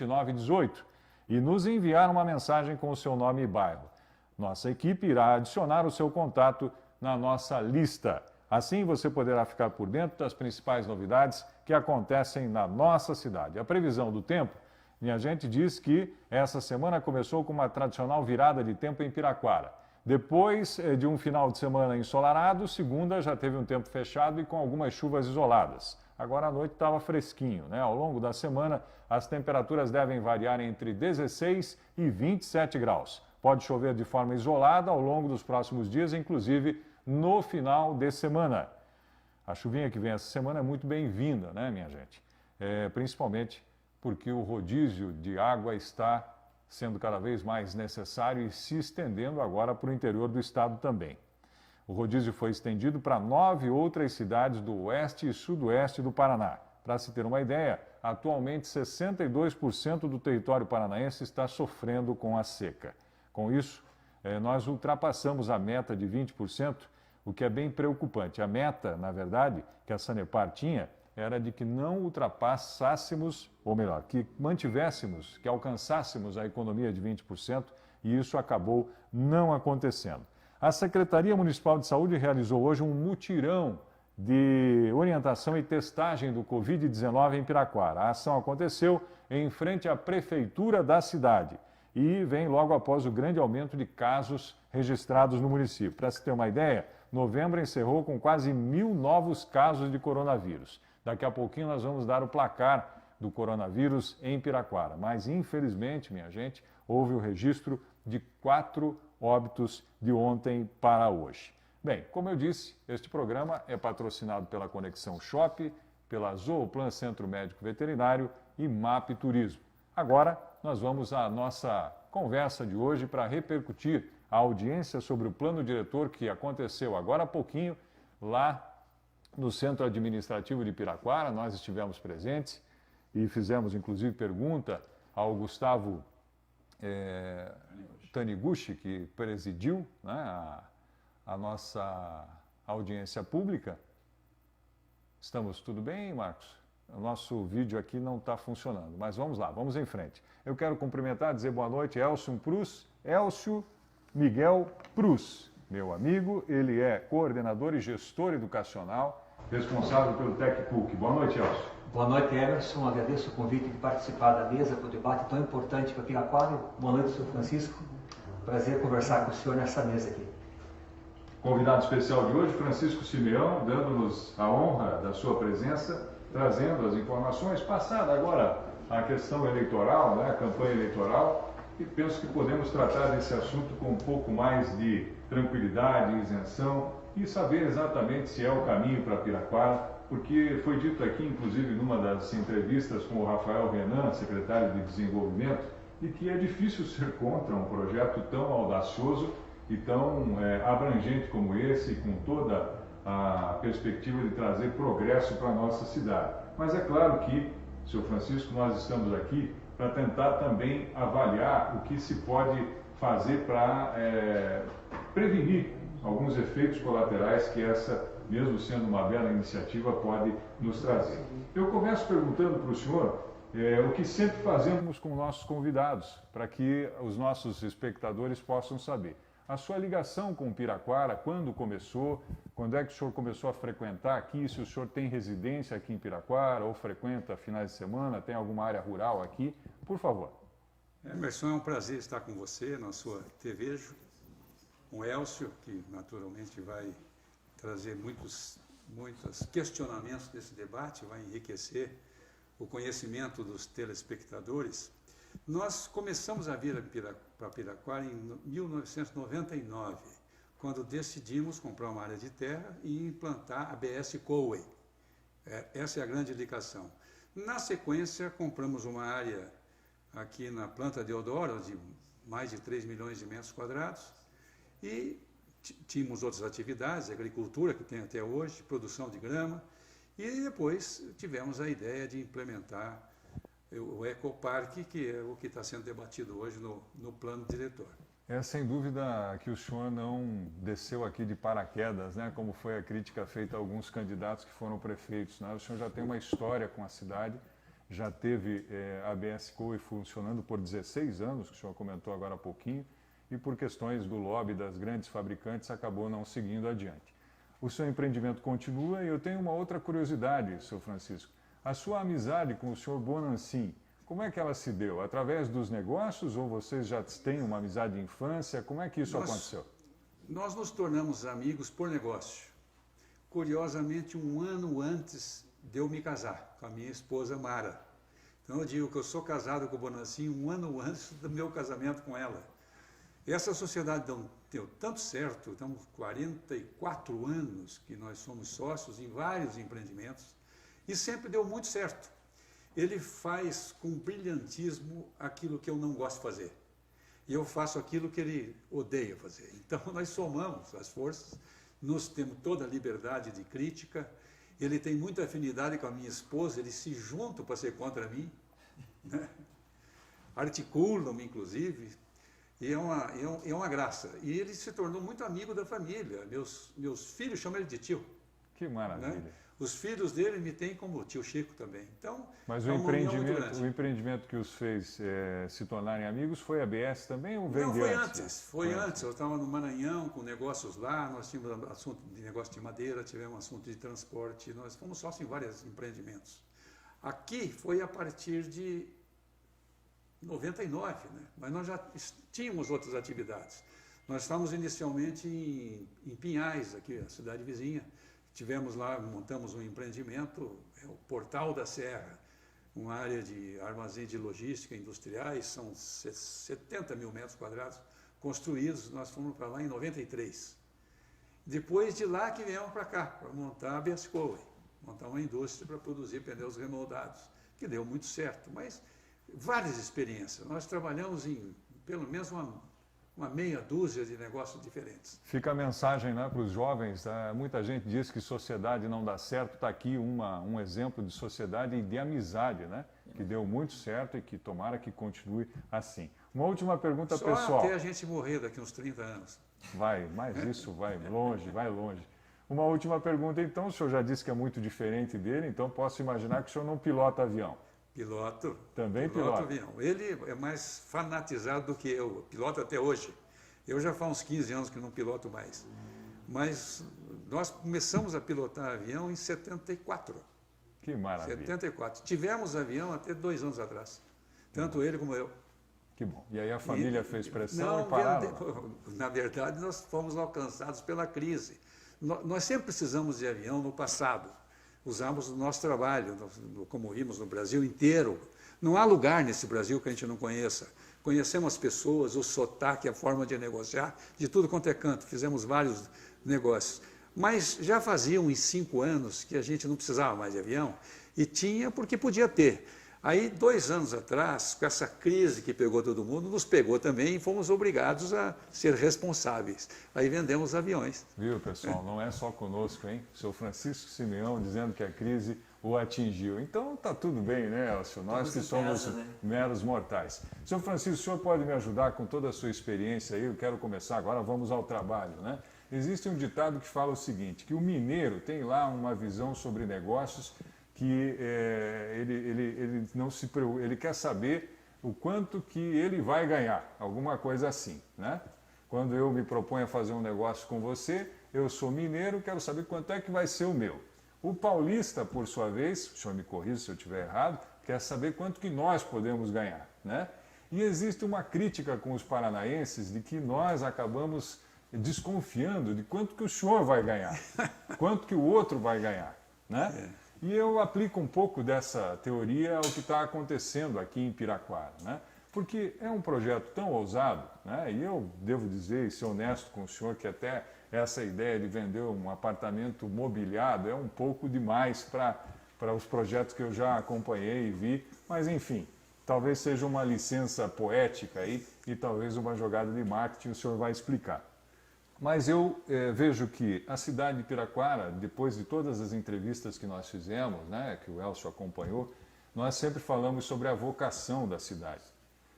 2918 e nos enviar uma mensagem com o seu nome e bairro. Nossa equipe irá adicionar o seu contato na nossa lista. Assim você poderá ficar por dentro das principais novidades que acontecem na nossa cidade. A previsão do tempo, minha gente, diz que essa semana começou com uma tradicional virada de tempo em Piraquara. Depois de um final de semana ensolarado, segunda já teve um tempo fechado e com algumas chuvas isoladas. Agora à noite estava fresquinho, né? Ao longo da semana, as temperaturas devem variar entre 16 e 27 graus. Pode chover de forma isolada ao longo dos próximos dias, inclusive no final de semana. A chuvinha que vem essa semana é muito bem-vinda, né, minha gente? Principalmente porque o rodízio de água está sendo cada vez mais necessário e se estendendo agora para o interior do estado também. O rodízio foi estendido para 9 outras cidades do oeste e sudoeste do Paraná. Para se ter uma ideia, atualmente 62% do território paranaense está sofrendo com a seca. Com isso, nós ultrapassamos a meta de 20%, o que é bem preocupante. A meta, na verdade, que a Sanepar tinha, era de que não ultrapassássemos, ou melhor, que mantivéssemos, que alcançássemos a economia de 20%, e isso acabou não acontecendo. A Secretaria Municipal de Saúde realizou hoje um mutirão de orientação e testagem do Covid-19 em Piraquara. A ação aconteceu em frente à prefeitura da cidade e vem logo após o grande aumento de casos registrados no município. Para se ter uma ideia, novembro encerrou com quase 1.000 novos casos de coronavírus. Daqui a pouquinho nós vamos dar o placar do coronavírus em Piraquara. Mas, infelizmente, minha gente, houve o registro de 4 óbitos de ontem para hoje. Bem, como eu disse, este programa é patrocinado pela Conexão Shop, pela Zooplan Centro Médico Veterinário e MAP Turismo. Agora, nós vamos à nossa conversa de hoje para repercutir a audiência sobre o plano diretor que aconteceu agora há pouquinho lá no Centro Administrativo de Piraquara. Nós estivemos presentes e fizemos, inclusive, pergunta ao Gustavo Taniguchi, que presidiu, né, a nossa audiência pública. Estamos tudo bem, Marcos? O nosso vídeo aqui não está funcionando, mas vamos lá, vamos em frente. Eu quero cumprimentar, dizer boa noite, Elcio Miguel Prus, meu amigo. Ele é coordenador e gestor educacional, responsável pelo TecPUC. Boa noite, Elcio. Boa noite, Emerson. Agradeço o convite de participar da mesa para o debate tão importante para Piraquara. Boa noite, senhor Francisco. Prazer conversar com o senhor nessa mesa aqui. Convidado especial de hoje, Francisco Simeão, dando-nos a honra da sua presença, trazendo as informações, passada agora a questão eleitoral, né, a campanha eleitoral, e penso que podemos tratar desse assunto com um pouco mais de tranquilidade, isenção e saber exatamente se é o caminho para Piraquara, porque foi dito aqui, inclusive, numa das entrevistas com o Rafael Renan, secretário de Desenvolvimento, de que é difícil ser contra um projeto tão audacioso e tão abrangente como esse, com toda a perspectiva de trazer progresso para a nossa cidade. Mas é claro que, senhor Francisco, nós estamos aqui para tentar também avaliar o que se pode fazer para prevenir alguns efeitos colaterais que essa, mesmo sendo uma bela iniciativa, pode nos trazer. Eu começo perguntando para o senhor o que sempre fazemos com nossos convidados, para que os nossos espectadores possam saber. A sua ligação com Piraquara, quando começou? Quando é que o senhor começou a frequentar aqui? Se o senhor tem residência aqui em Piraquara ou frequenta finais de semana, tem alguma área rural aqui? Por favor. Emerson, é um prazer estar com você na sua TV, com o Elcio, que naturalmente vai trazer muitos questionamentos desse debate, vai enriquecer o conhecimento dos telespectadores. Nós começamos a vir para Piraquara em 1999, quando decidimos comprar uma área de terra e implantar a BS Coway. Essa é a grande indicação. Na sequência, compramos uma área aqui na planta Deodoro, de mais de 3 milhões de metros quadrados, e tínhamos outras atividades, agricultura, que tem até hoje, produção de grama, e depois tivemos a ideia de implementar o Ecoparque, que é o que está sendo debatido hoje no plano diretor. É sem dúvida que o senhor não desceu aqui de paraquedas, né? Como foi a crítica feita a alguns candidatos que foram prefeitos, né? O senhor já tem uma história com a cidade já teve a ABS Coe funcionando por 16 anos, que o senhor comentou agora há pouquinho, e por questões do lobby das grandes fabricantes acabou não seguindo adiante. O seu empreendimento continua e eu tenho uma outra curiosidade, seu Francisco. A sua amizade com o senhor Bonancin, como é que ela se deu? Através dos negócios ou vocês já têm uma amizade de infância? Como é que isso aconteceu? Nós nos tornamos amigos por negócio. Curiosamente, um ano antes de eu me casar com a minha esposa Mara. Então eu digo que eu sou casado com o Bonancin um ano antes do meu casamento com ela. Essa sociedade deu tanto certo, estamos 44 anos que nós somos sócios em vários empreendimentos e sempre deu muito certo. Ele faz com brilhantismo aquilo que eu não gosto de fazer. E eu faço aquilo que ele odeia fazer. Então nós somamos as forças, nós temos toda a liberdade de crítica, ele tem muita afinidade com a minha esposa, eles se juntam para ser contra mim, né? Articulam, inclusive, e é uma graça. E ele se tornou muito amigo da família. Meus filhos chamam ele de tio. Que maravilha. Né? Os filhos dele me têm como tio Chico também. Então, mas é o empreendimento que os fez se tornarem amigos foi a ABS também ou veio Não, foi antes? Foi antes. Eu estava no Maranhão com negócios lá, nós tínhamos assunto de negócio de madeira, tivemos assunto de transporte, nós fomos sócios em vários empreendimentos. Aqui foi a partir de 99, né? Mas nós já tínhamos outras atividades. Nós estávamos inicialmente em Pinhais, aqui, a cidade vizinha. Tivemos lá, montamos um empreendimento, o Portal da Serra, uma área de armazém de logística industriais, são 70 mil metros quadrados construídos, nós fomos para lá em 93. Depois de lá que viemos para cá, para montar a ABS Coe, montar uma indústria para produzir pneus remoldados, que deu muito certo, mas várias experiências. Nós trabalhamos em pelo menos uma meia dúzia de negócios diferentes. Fica a mensagem, né, para os jovens. Muita gente diz que sociedade não dá certo. Está aqui um exemplo de sociedade e de amizade, né, que deu muito certo e que tomara que continue assim. Uma última pergunta, Só pessoal. até a gente morrer daqui uns 30 anos. Vai, mas isso vai longe, vai longe. Uma última pergunta, então. O senhor já disse que é muito diferente dele, então posso imaginar que o senhor não pilota avião. Piloto. Também piloto avião. Ele é mais fanatizado do que eu. Piloto até hoje. Eu já faz uns 15 anos que não piloto mais. Mas nós começamos a pilotar avião em 74. Que maravilha. 74. Tivemos avião até 2 anos atrás. Tanto ele como eu. Que bom. E aí a família fez pressão e pararam? Na verdade, nós fomos alcançados pela crise. Nós sempre precisamos de avião no passado. Usamos no nosso trabalho, como vimos no Brasil inteiro. Não há lugar nesse Brasil que a gente não conheça. Conhecemos as pessoas, o sotaque, a forma de negociar, de tudo quanto é canto. Fizemos vários negócios. Mas já fazia uns 5 anos que a gente não precisava mais de avião e tinha porque podia ter. Aí, 2 anos atrás, com essa crise que pegou todo mundo, nos pegou também e fomos obrigados a ser responsáveis. Aí vendemos aviões. Viu, pessoal? Não é só conosco, hein? O seu Francisco Simeão dizendo que a crise o atingiu. Então, tá tudo bem, né, Elcio? Nós que somos meros mortais. Seu Francisco, o senhor pode me ajudar com toda a sua experiência aí? Eu quero começar agora, vamos ao trabalho, né? Existe um ditado que fala o seguinte, que o mineiro tem lá uma visão sobre negócios que ele não se preocupa, ele quer saber o quanto que ele vai ganhar, alguma coisa assim, né? Quando eu me proponho a fazer um negócio com você, eu sou mineiro, quero saber quanto é que vai ser o meu. O paulista, por sua vez, o senhor me corrija se eu estiver errado, quer saber quanto que nós podemos ganhar, né? E existe uma crítica com os paranaenses de que nós acabamos desconfiando de quanto que o senhor vai ganhar, quanto que o outro vai ganhar, né? E eu aplico um pouco dessa teoria ao que está acontecendo aqui em Piraquara, né? Porque é um projeto tão ousado, né? E eu devo dizer e ser honesto com o senhor que até essa ideia de vender um apartamento mobiliado é um pouco demais para os projetos que eu já acompanhei e vi, mas enfim, talvez seja uma licença poética aí e talvez uma jogada de marketing, o senhor vai explicar. Mas eu vejo que a cidade de Piraquara, depois de todas as entrevistas que nós fizemos, né, que o Elcio acompanhou, nós sempre falamos sobre a vocação da cidade,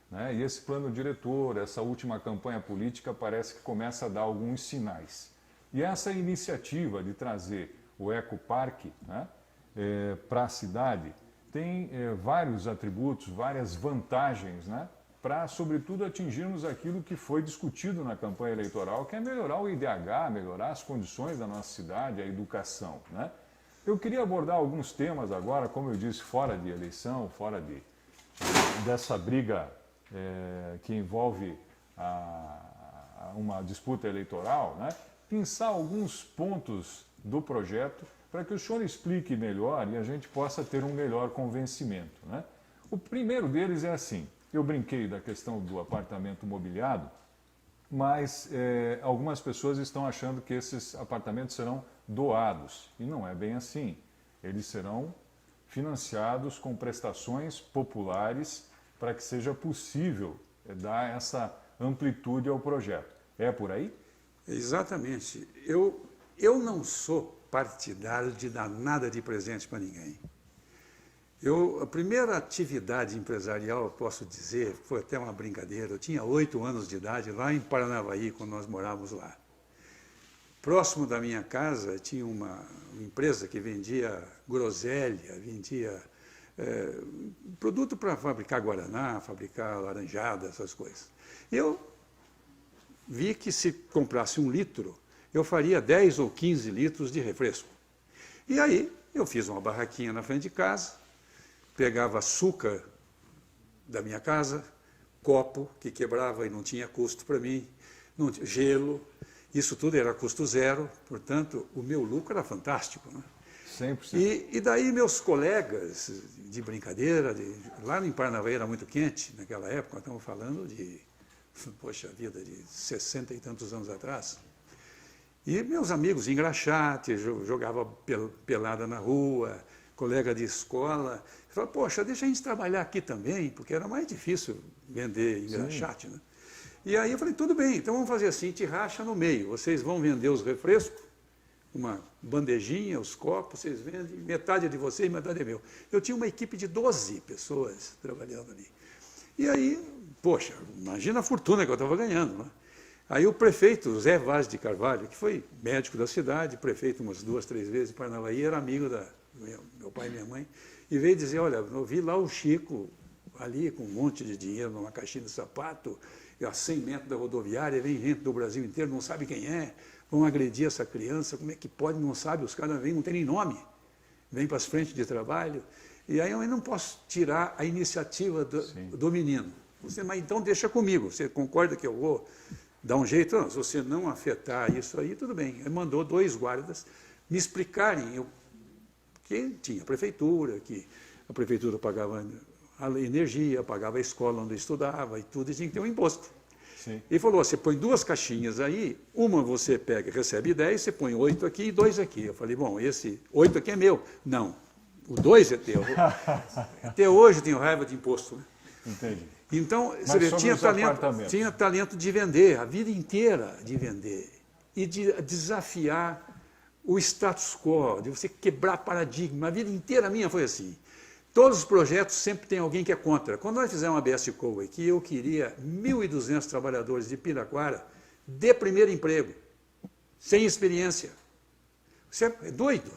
né? E esse plano diretor, essa última campanha política parece que começa a dar alguns sinais. E essa iniciativa de trazer o ecoparque, né, para a cidade tem vários atributos, várias vantagens, né? Para, sobretudo, atingirmos aquilo que foi discutido na campanha eleitoral, que é melhorar o IDH, melhorar as condições da nossa cidade, a educação, né? Eu queria abordar alguns temas agora, como eu disse, fora de eleição, fora dessa briga que envolve uma disputa eleitoral, né? Pensar alguns pontos do projeto para que o senhor explique melhor e a gente possa ter um melhor convencimento, né? O primeiro deles é assim, eu brinquei da questão do apartamento mobiliado, mas algumas pessoas estão achando que esses apartamentos serão doados, e não é bem assim. Eles serão financiados com prestações populares para que seja possível dar essa amplitude ao projeto. É por aí? Exatamente. Eu não sou partidário de dar nada de presente para ninguém. A primeira atividade empresarial, eu posso dizer, foi até uma brincadeira. Eu tinha 8 anos de idade, lá em Paranavaí, quando nós morávamos lá. Próximo da minha casa tinha uma empresa que vendia groselha, vendia produto para fabricar guaraná, fabricar laranjada, essas coisas. Eu vi que se comprasse 1 litro, eu faria 10 ou 15 litros de refresco. E aí eu fiz uma barraquinha na frente de casa, pegava açúcar da minha casa, copo que quebrava e não tinha custo para mim, gelo, isso tudo era custo zero, portanto, o meu lucro era fantástico, né? 100%. E daí meus colegas de brincadeira, lá em Paranavaí era muito quente naquela época, nós estamos falando de, poxa vida, de 60 e tantos anos atrás. E meus amigos engraxate, jogava pelada na rua, colega de escola, falaram, poxa, deixa a gente trabalhar aqui também, porque era mais difícil vender engraxate, né? E aí eu falei, tudo bem, então vamos fazer assim, te racha no meio, vocês vão vender os refrescos, uma bandejinha, os copos, vocês vendem, metade é de vocês, metade é meu. Eu tinha uma equipe de 12 pessoas trabalhando ali. E aí, poxa, imagina a fortuna que eu estava ganhando, né? Aí o prefeito, Zé Vaz de Carvalho, que foi médico da cidade, prefeito umas 2, 3 vezes em Paranavaí, era amigo da meu pai e minha mãe, e veio dizer, olha, eu vi lá o Chico ali com um monte de dinheiro numa caixinha de sapato, a 100 metros da rodoviária, vem gente do Brasil inteiro, não sabe quem é, vão agredir essa criança, como é que pode, não sabe, os caras vêm, não tem nem nome, vêm para as frentes de trabalho, e aí eu não posso tirar a iniciativa do menino. Mas então deixa comigo, você concorda que eu vou dar um jeito? Não, se você não afetar isso aí, tudo bem. Ele mandou 2 guardas me explicarem que tinha prefeitura, que a prefeitura pagava a energia, pagava a escola onde eu estudava e tudo, e tinha que ter um imposto. Sim. Ele falou, você põe 2 caixinhas aí, uma você pega e recebe 10, você põe 8 aqui e 2 aqui. Eu falei, bom, esse 8 aqui é meu. Não, o 2 é teu. Até hoje eu tenho raiva de imposto, né? Entendi. Então, Mas você vê, sobre tinha talento de vender, a vida inteira de vender, e de desafiar o status quo, de você quebrar paradigma. A vida inteira minha foi assim. Todos os projetos sempre tem alguém que é contra. Quando nós fizemos a ABS Co aqui, eu queria 1.200 trabalhadores de Piraquara de primeiro emprego, sem experiência. Você é doido.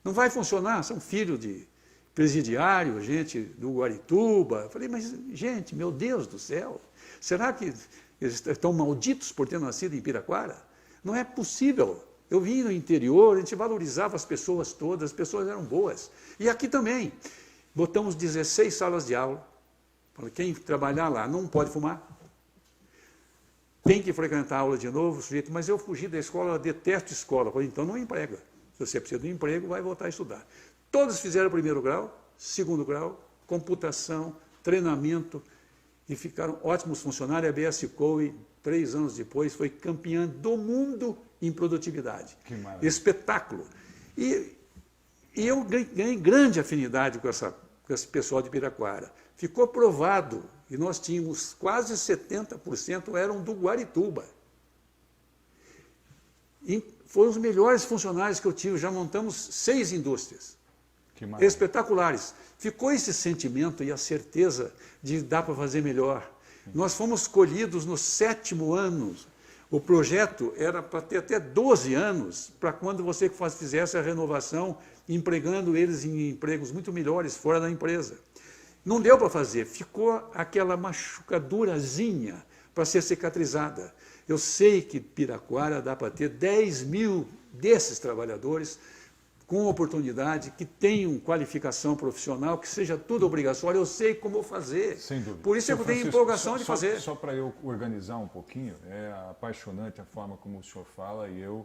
Não vai funcionar, são filhos de presidiário, gente do Guarituba. Eu falei, mas, gente, meu Deus do céu, será que eles estão malditos por ter nascido em Piraquara? Não é possível. Eu vim no interior, a gente valorizava as pessoas todas, as pessoas eram boas. E aqui também. Botamos 16 salas de aula. Falei, quem trabalhar lá não pode fumar. Tem que frequentar a aula de novo, sujeito, mas eu fugi da escola, eu detesto escola. Falei, então não emprega. Se você precisa de um emprego, vai voltar a estudar. Todos fizeram 1º grau, 2º grau, computação, treinamento, e ficaram ótimos funcionários. A ABS Co, 3 anos depois, foi campeã do mundo em produtividade. Que maravilha. Espetáculo. E eu ganhei grande afinidade com esse pessoal de Piraquara. Ficou provado, e nós tínhamos quase 70% eram do Guarituba. E foram os melhores funcionários que eu tive, já montamos 6 indústrias. Espetaculares. Ficou esse sentimento e a certeza de dar para fazer melhor. Nós fomos escolhidos no 7º ano. O projeto era para ter até 12 anos, para quando você fizesse a renovação empregando eles em empregos muito melhores fora da empresa. Não deu para fazer, ficou aquela machucadurazinha para ser cicatrizada. Eu sei que Piraquara dá para ter 10 mil desses trabalhadores com oportunidade, que tenham qualificação profissional, que seja tudo obrigatório, eu sei como fazer. Sem dúvida. Por isso eu tenho empolgação de fazer. Só para eu organizar um pouquinho, é apaixonante a forma como o senhor fala e eu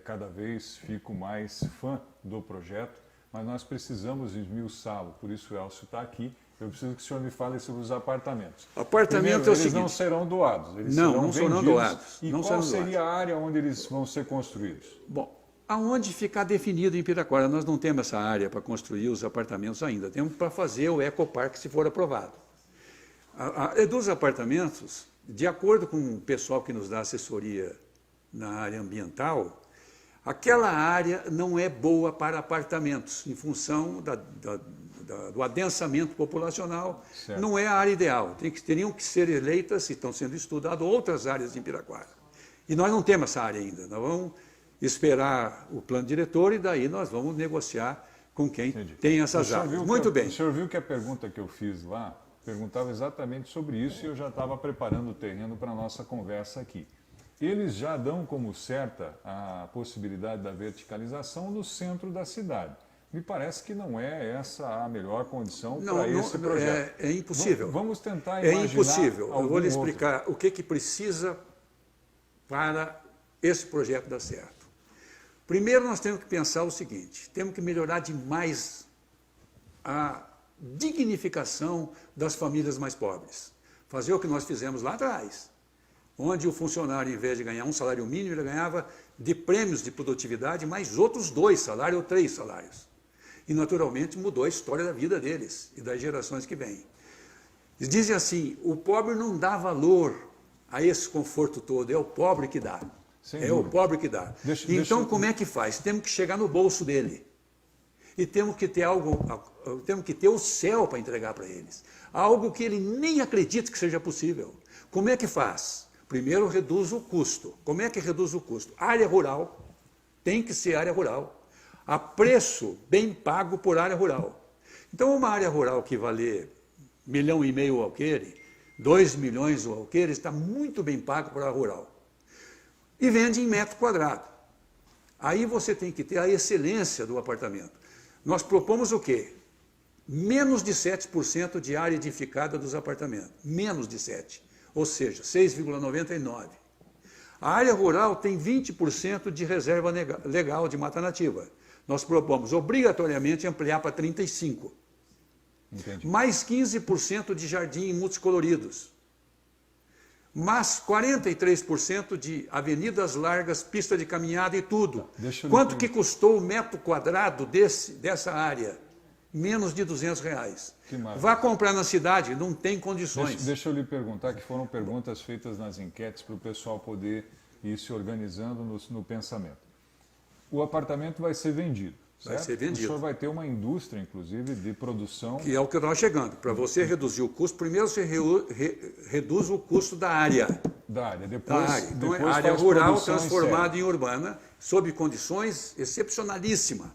cada vez fico mais fã do projeto, mas nós precisamos esmiuçá-lo, por isso o Elcio está aqui. Eu preciso que o senhor me fale sobre os apartamentos. Apartamento Primeiro, é o eles seguinte... não serão doados, eles não serão serão vendidos. doados. E não qual serão seria doados. a área onde eles vão ser construídos? Bom, aonde ficar definido em Piraquara, nós não temos essa área para construir os apartamentos ainda, temos para fazer o ecoparque se for aprovado. Dos apartamentos, de acordo com o pessoal que nos dá assessoria na área ambiental, aquela área não é boa para apartamentos, em função do adensamento populacional, certo. Não é a área ideal. Teriam que ser eleitas, e estão sendo estudadas, outras áreas em Piraquara. E nós não temos essa área ainda, nós vamos esperar o plano diretor e daí nós vamos negociar com quem tem essas áreas. Muito bem. O senhor viu que a pergunta que eu fiz lá perguntava exatamente sobre isso e eu já estava preparando o terreno para a nossa conversa aqui. Eles já dão como certa a possibilidade da verticalização no centro da cidade. Me parece que não é essa a melhor condição para esse projeto. É impossível. Vamos tentar imaginar. É impossível. Eu vou lhe outro. explicar o que precisa para esse projeto dar certo. Primeiro, nós temos que pensar o seguinte, temos que melhorar demais a dignificação das famílias mais pobres. Fazer o que nós fizemos lá atrás, onde o funcionário, em vez de ganhar um salário mínimo, ele ganhava de prêmios de produtividade mais outros 2 salários ou 3 salários. E, naturalmente, mudou a história da vida deles e das gerações que vêm. Eles dizem assim, o pobre não dá valor a esse conforto todo, é o pobre que dá. O pobre que dá. Então, como é que faz? Temos que chegar no bolso dele. E temos que ter temos que ter o céu para entregar para eles. Algo que ele nem acredita que seja possível. Como é que faz? Primeiro, reduz o custo. Como é que reduz o custo? Área rural, tem que ser área rural. A preço bem pago por área rural. Então, uma área rural que valer 1,5 milhão o alqueire, 2 milhões o alqueire, está muito bem pago por área rural. E vende em metro quadrado. Aí você tem que ter a excelência do apartamento. Nós propomos o quê? Menos de 7% de área edificada dos apartamentos. Menos de 7%. Ou seja, 6,99%. A área rural tem 20% de reserva legal de mata nativa. Nós propomos obrigatoriamente ampliar para 35%. Entendi. Mais 15% de jardim multicoloridos. Mas 43% de avenidas largas, pista de caminhada e tudo. Quanto que custou o metro quadrado dessa área? Menos de R$200. Vá comprar na cidade, não tem condições. Deixa eu lhe perguntar, que foram perguntas feitas nas enquetes para o pessoal poder ir se organizando no pensamento. O apartamento vai ser vendido. Certo? Vai ser vendido. O senhor vai ter uma indústria, inclusive, de produção. Que é o que eu estava chegando. Para você reduzir o custo, primeiro você reduz o custo da área. Da área. Depois, Então, a área rural transformada em urbana, sob condições excepcionalíssimas,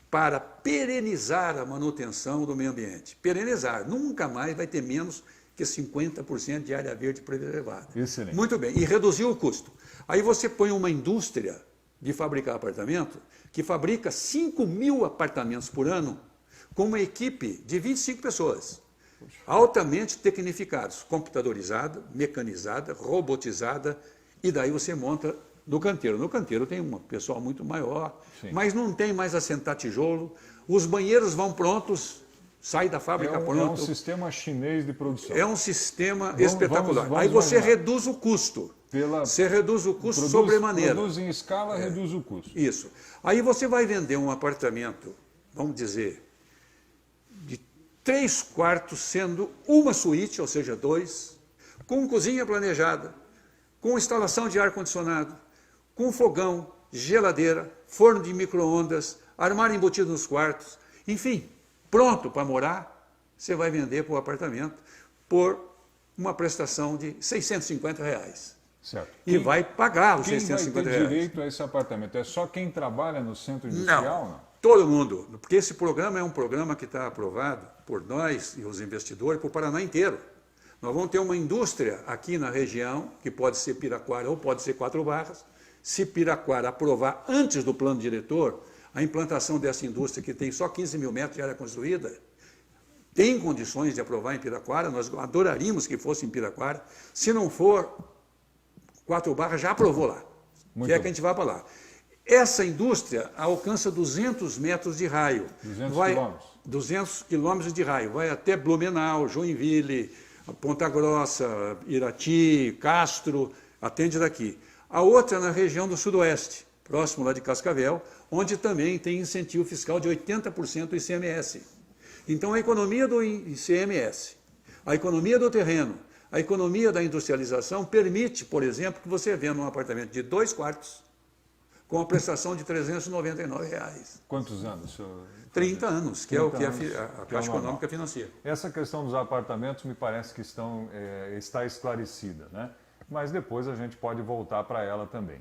para perenizar a manutenção do meio ambiente. Perenizar. Nunca mais vai ter menos que 50% de área verde preservada. Excelente. Muito bem. E reduzir o custo. Aí você põe uma indústria de fabricar apartamento, que fabrica 5.000 apartamentos por ano, com uma equipe de 25 pessoas, altamente tecnificados, computadorizada, mecanizada, robotizada, e daí você monta no canteiro. No canteiro tem um pessoal muito maior, sim, mas não tem mais assentar tijolo, os banheiros vão prontos, sai da fábrica pronto. É um sistema chinês de produção. É um sistema espetacular. Aí você reduz o custo. Você reduz o custo sobremaneira. Reduz em escala, reduz o custo. Isso. Aí você vai vender um apartamento, vamos dizer, de 3 quartos, sendo uma suíte, ou seja, 2, com cozinha planejada, com instalação de ar-condicionado, com fogão, geladeira, forno de micro-ondas, armário embutido nos quartos, enfim, pronto para morar, você vai vender para o apartamento por uma prestação de R$650. Certo. E vai pagar os R$650. Quem vai ter direito a esse apartamento? É só quem trabalha no centro industrial? Não. Todo mundo, porque esse programa é um programa que está aprovado por nós e os investidores, por Paraná inteiro. Nós vamos ter uma indústria aqui na região, que pode ser Piraquara ou pode ser Quatro Barras. Se Piraquara aprovar antes do plano diretor a implantação dessa indústria, que tem só 15 mil metros de área construída, tem condições de aprovar em Piraquara, nós adoraríamos que fosse em Piraquara. Se não for, Quatro Barras já aprovou lá, que é que a gente vai para lá. Essa indústria alcança 200 metros de raio. 200 quilômetros de raio. Vai até Blumenau, Joinville, Ponta Grossa, Irati, Castro, atende daqui. A outra é na região do sudoeste, próximo lá de Cascavel, onde também tem incentivo fiscal de 80% do ICMS. Então a economia do ICMS, a economia do terreno, a economia da industrialização permite, por exemplo, que você venda um apartamento de 2 quartos, com a prestação de R$ 399. Quantos anos, senhor? 30 anos, que é o que a Caixa Econômica financia. Essa questão dos apartamentos me parece que está esclarecida, né? Mas depois a gente pode voltar para ela também.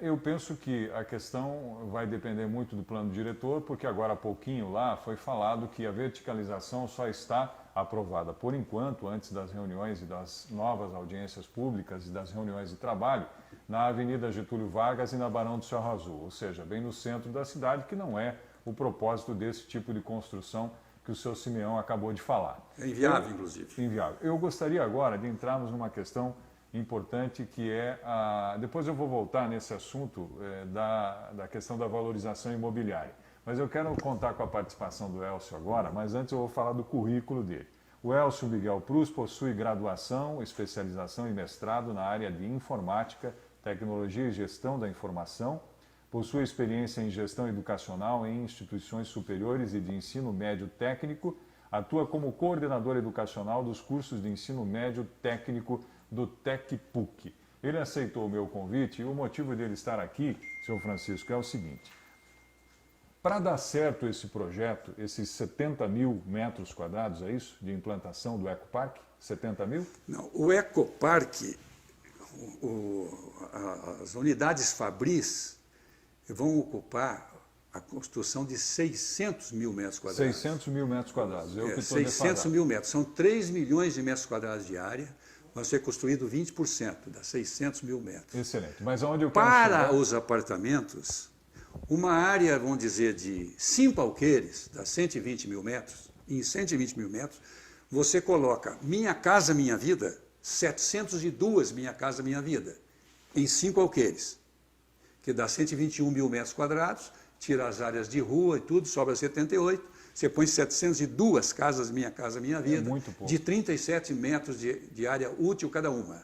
Eu penso que a questão vai depender muito do plano diretor, porque agora há pouquinho lá foi falado que a verticalização só está aprovada por enquanto, antes das reuniões e das novas audiências públicas e das reuniões de trabalho, na Avenida Getúlio Vargas e na Barão do Cerro Azul, ou seja, bem no centro da cidade, que não é o propósito desse tipo de construção que o seu Simeão acabou de falar. É inviável, inclusive. Inviável. Eu gostaria agora de entrarmos numa questão importante que é depois eu vou voltar nesse assunto da questão da valorização imobiliária. Mas eu quero contar com a participação do Elcio agora, mas antes eu vou falar do currículo dele. O Elcio Miguel Prus possui graduação, especialização e mestrado na área de informática, tecnologia e gestão da informação, possui experiência em gestão educacional em instituições superiores e de ensino médio técnico, atua como coordenador educacional dos cursos de ensino médio técnico do TecPUC. Ele aceitou o meu convite e o motivo dele estar aqui, senhor Francisco, é o seguinte. Para dar certo esse projeto, esses 70 mil metros quadrados, é isso, de implantação do Ecoparque? 70 mil? Não, o Ecoparque, as unidades Fabris vão ocupar a construção de 600 mil metros quadrados. 600 mil metros quadrados, eu que estou 600 mil metros, são 3 milhões de metros quadrados de área, vai ser construído 20%, dá 600 mil metros. Excelente, mas onde eu quero Para chegar... os apartamentos, uma área, vamos dizer, de 5 alqueires, dá 120 mil metros, em 120 mil metros, você coloca Minha Casa Minha Vida, 702 Minha Casa Minha Vida, em 5 alqueires, que dá 121 mil metros quadrados, tira as áreas de rua e tudo, sobra 78, você põe 702 casas Minha Casa Minha Vida, de 37 metros de área útil cada uma.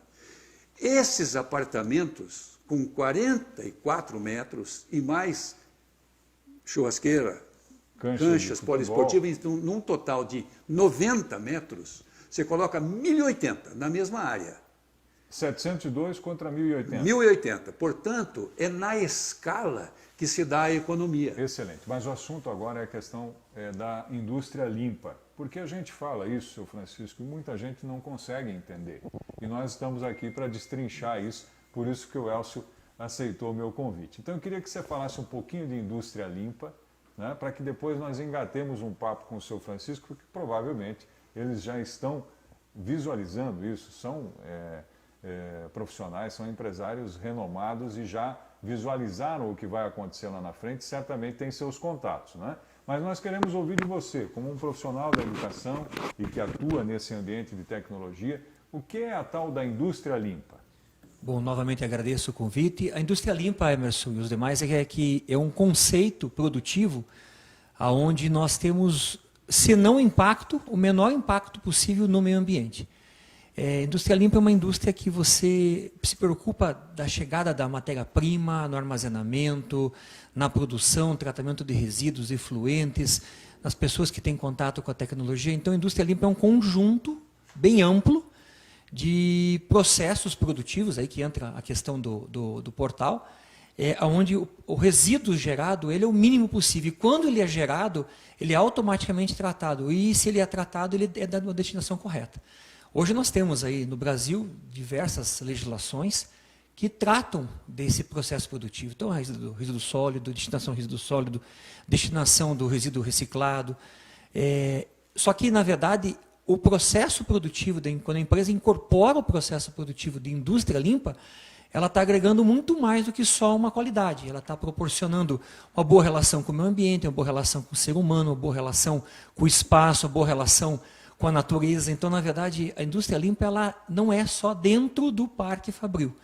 Esses apartamentos, com 44 metros e mais churrasqueira, canchas poliesportivas, num total de 90 metros, você coloca 1.080 na mesma área. 702 contra 1.080. 1.080. Portanto, é na escala que se dá a economia. Excelente. Mas o assunto agora é a questão da indústria limpa. Porque a gente fala isso, senhor Francisco, e muita gente não consegue entender. E nós estamos aqui para destrinchar isso, por isso que o Elcio aceitou o meu convite. Então eu queria que você falasse um pouquinho de indústria limpa, né, para que depois nós engatemos um papo com o senhor Francisco, porque provavelmente eles já estão visualizando isso, são profissionais, são empresários renomados e já visualizaram o que vai acontecer lá na frente, certamente tem seus contatos, né? Mas nós queremos ouvir de você, como um profissional da educação e que atua nesse ambiente de tecnologia, o que é a tal da indústria limpa? Bom, novamente agradeço o convite. A indústria limpa, Emerson e os demais, é um conceito produtivo onde nós temos, se não impacto, o menor impacto possível no meio ambiente. Indústria limpa é uma indústria que você se preocupa da chegada da matéria-prima, no armazenamento, na produção, tratamento de resíduos efluentes, nas pessoas que têm contato com a tecnologia. Então, a indústria limpa é um conjunto bem amplo de processos produtivos, aí que entra a questão do portal, onde o resíduo gerado ele é o mínimo possível. E quando ele é gerado, ele é automaticamente tratado. E se ele é tratado, ele é dado uma destinação correta. Hoje nós temos aí no Brasil diversas legislações que tratam desse processo produtivo. Então, resíduo sólido, destinação do resíduo sólido, destinação do resíduo reciclado. Só que, na verdade, o processo produtivo, quando a empresa incorpora o processo produtivo de indústria limpa, ela está agregando muito mais do que só uma qualidade. Ela está proporcionando uma boa relação com o meio ambiente, uma boa relação com o ser humano, uma boa relação com o espaço, uma boa relação com a natureza. Então, na verdade, a indústria limpa ela não é só dentro do Parque Fabril.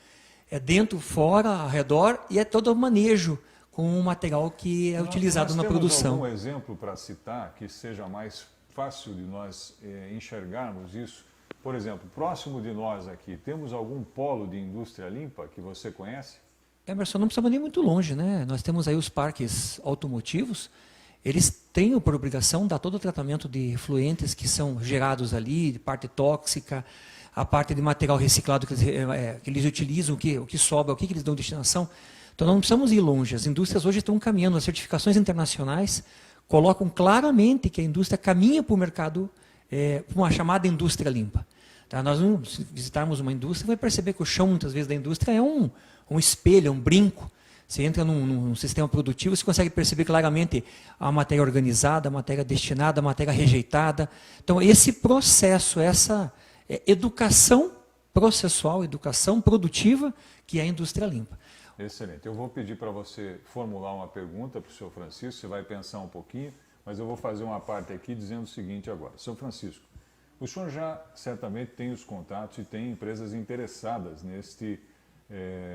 É dentro, fora, ao redor, e é todo o manejo com o material que é utilizado na produção. Algum exemplo para citar que seja mais fácil de nós enxergarmos isso? Por exemplo, próximo de nós aqui, temos algum polo de indústria limpa que você conhece? Emerson, não precisamos nem muito longe, né? Nós temos aí os parques automotivos, eles têm por obrigação dar todo o tratamento de efluentes que são gerados ali, de parte tóxica, a parte de material reciclado que eles utilizam, o que sobra, o que eles dão destinação. Então, não precisamos ir longe. As indústrias hoje estão caminhando, as certificações internacionais colocam claramente que a indústria caminha para o mercado, para uma chamada indústria limpa. Tá? Nós vamos visitarmos uma indústria, vai perceber que o chão, muitas vezes, da indústria é um espelho, é um brinco. Você entra num sistema produtivo, você consegue perceber claramente a matéria organizada, a matéria destinada, a matéria rejeitada. Então, esse processo, essa educação processual, educação produtiva, que é a indústria limpa. Excelente. Eu vou pedir para você formular uma pergunta para o senhor Francisco, você vai pensar um pouquinho, mas eu vou fazer uma parte aqui dizendo o seguinte agora. Senhor Francisco, o senhor já certamente tem os contatos e tem empresas interessadas neste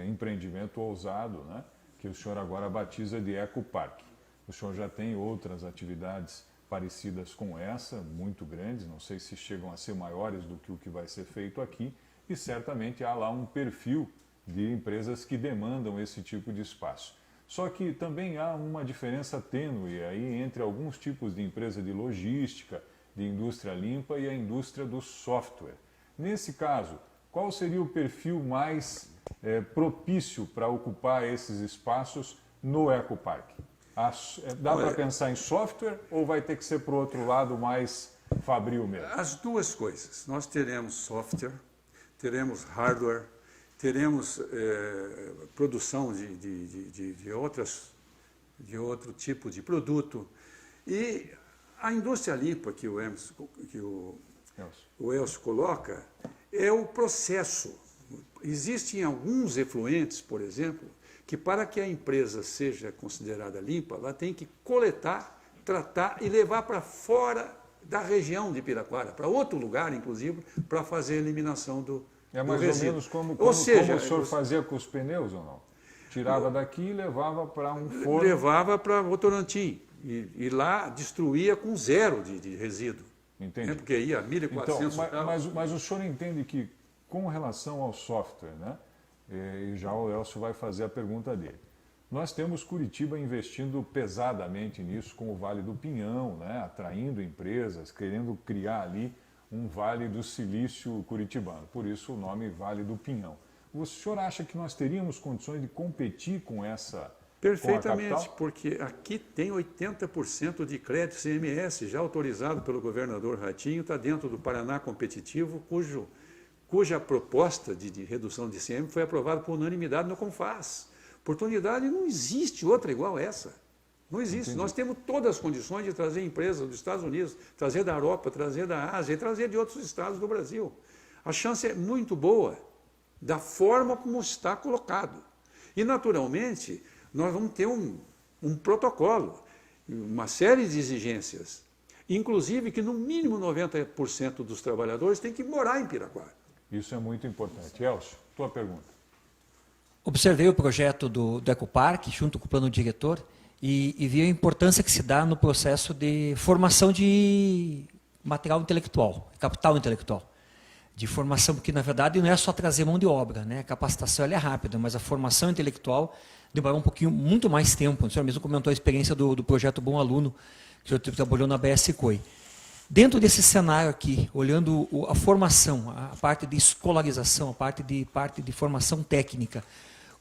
empreendimento ousado, né, que o senhor agora batiza de Ecoparque. O senhor já tem outras atividades parecidas com essa, muito grandes, não sei se chegam a ser maiores do que o que vai ser feito aqui, e certamente há lá um perfil de empresas que demandam esse tipo de espaço. Só que também há uma diferença tênue aí entre alguns tipos de empresa de logística, de indústria limpa e a indústria do software. Nesse caso, qual seria o perfil mais propício para ocupar esses espaços no Ecoparque? Dá para pensar em software ou vai ter que ser para o outro lado mais fabril mesmo? As duas coisas. Nós teremos software, teremos hardware, teremos produção de outro tipo de produto. E a indústria limpa que o Elcio coloca é o processo. Existem alguns efluentes, por exemplo, que para que a empresa seja considerada limpa, ela tem que coletar, tratar e levar para fora da região de Piraquara, para outro lugar, inclusive, para fazer a eliminação do mais resíduo. ou menos como o senhor fazia com os pneus ou não? Tirava daqui e levava para um forno? Levava para Votorantim e lá destruía com zero de resíduo. Entendi. Porque ia 1.400 então, mas o senhor entende que, com relação ao software, né? E já o Elcio vai fazer a pergunta dele. Nós temos Curitiba investindo pesadamente nisso com o Vale do Pinhão, né? Atraindo empresas, querendo criar ali um Vale do Silício curitibano. Por isso o nome Vale do Pinhão. O senhor acha que nós teríamos condições de competir com essa? Perfeitamente, porque aqui tem 80% de crédito CMS já autorizado pelo governador Ratinho, está dentro do Paraná Competitivo, cuja proposta de redução de ICM foi aprovada por unanimidade no CONFAS. Oportunidade não existe outra igual a essa. Não existe. Entendi. Nós temos todas as condições de trazer empresas dos Estados Unidos, trazer da Europa, trazer da Ásia e trazer de outros estados do Brasil. A chance é muito boa, da forma como está colocado. E, naturalmente, nós vamos ter um protocolo, uma série de exigências, inclusive que no mínimo 90% dos trabalhadores têm que morar em Piraquara. Isso é muito importante. Elcio, tua pergunta. Observei o projeto do Ecoparque, junto com o plano diretor, e vi a importância que se dá no processo de formação de material intelectual, capital intelectual. De formação, porque na verdade não é só trazer mão de obra, né? A capacitação ela é rápida, mas a formação intelectual demora um pouquinho, muito mais tempo. O senhor mesmo comentou a experiência do projeto Bom Aluno, que o senhor trabalhou na ABS COI. Dentro desse cenário aqui, olhando a formação, a parte de escolarização, a parte de formação técnica,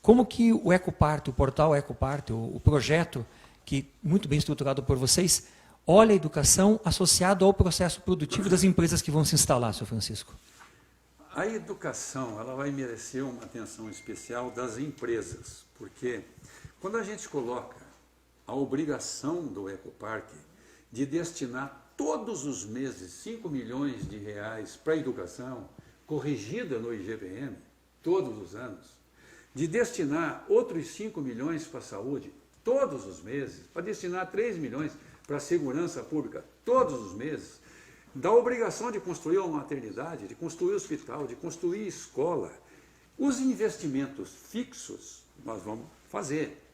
como que o Ecoparque, o portal Ecoparque, o projeto, que muito bem estruturado por vocês, olha a educação associada ao processo produtivo das empresas que vão se instalar, senhor Francisco? A educação, ela vai merecer uma atenção especial das empresas, porque quando a gente coloca a obrigação do Ecoparque de destinar todos os meses 5 milhões de reais para a educação, corrigida no IGPM, todos os anos, de destinar outros 5 milhões para a saúde, todos os meses, para destinar 3 milhões para a segurança pública, todos os meses, da obrigação de construir uma maternidade, de construir hospital, de construir escola. Os investimentos fixos nós vamos fazer.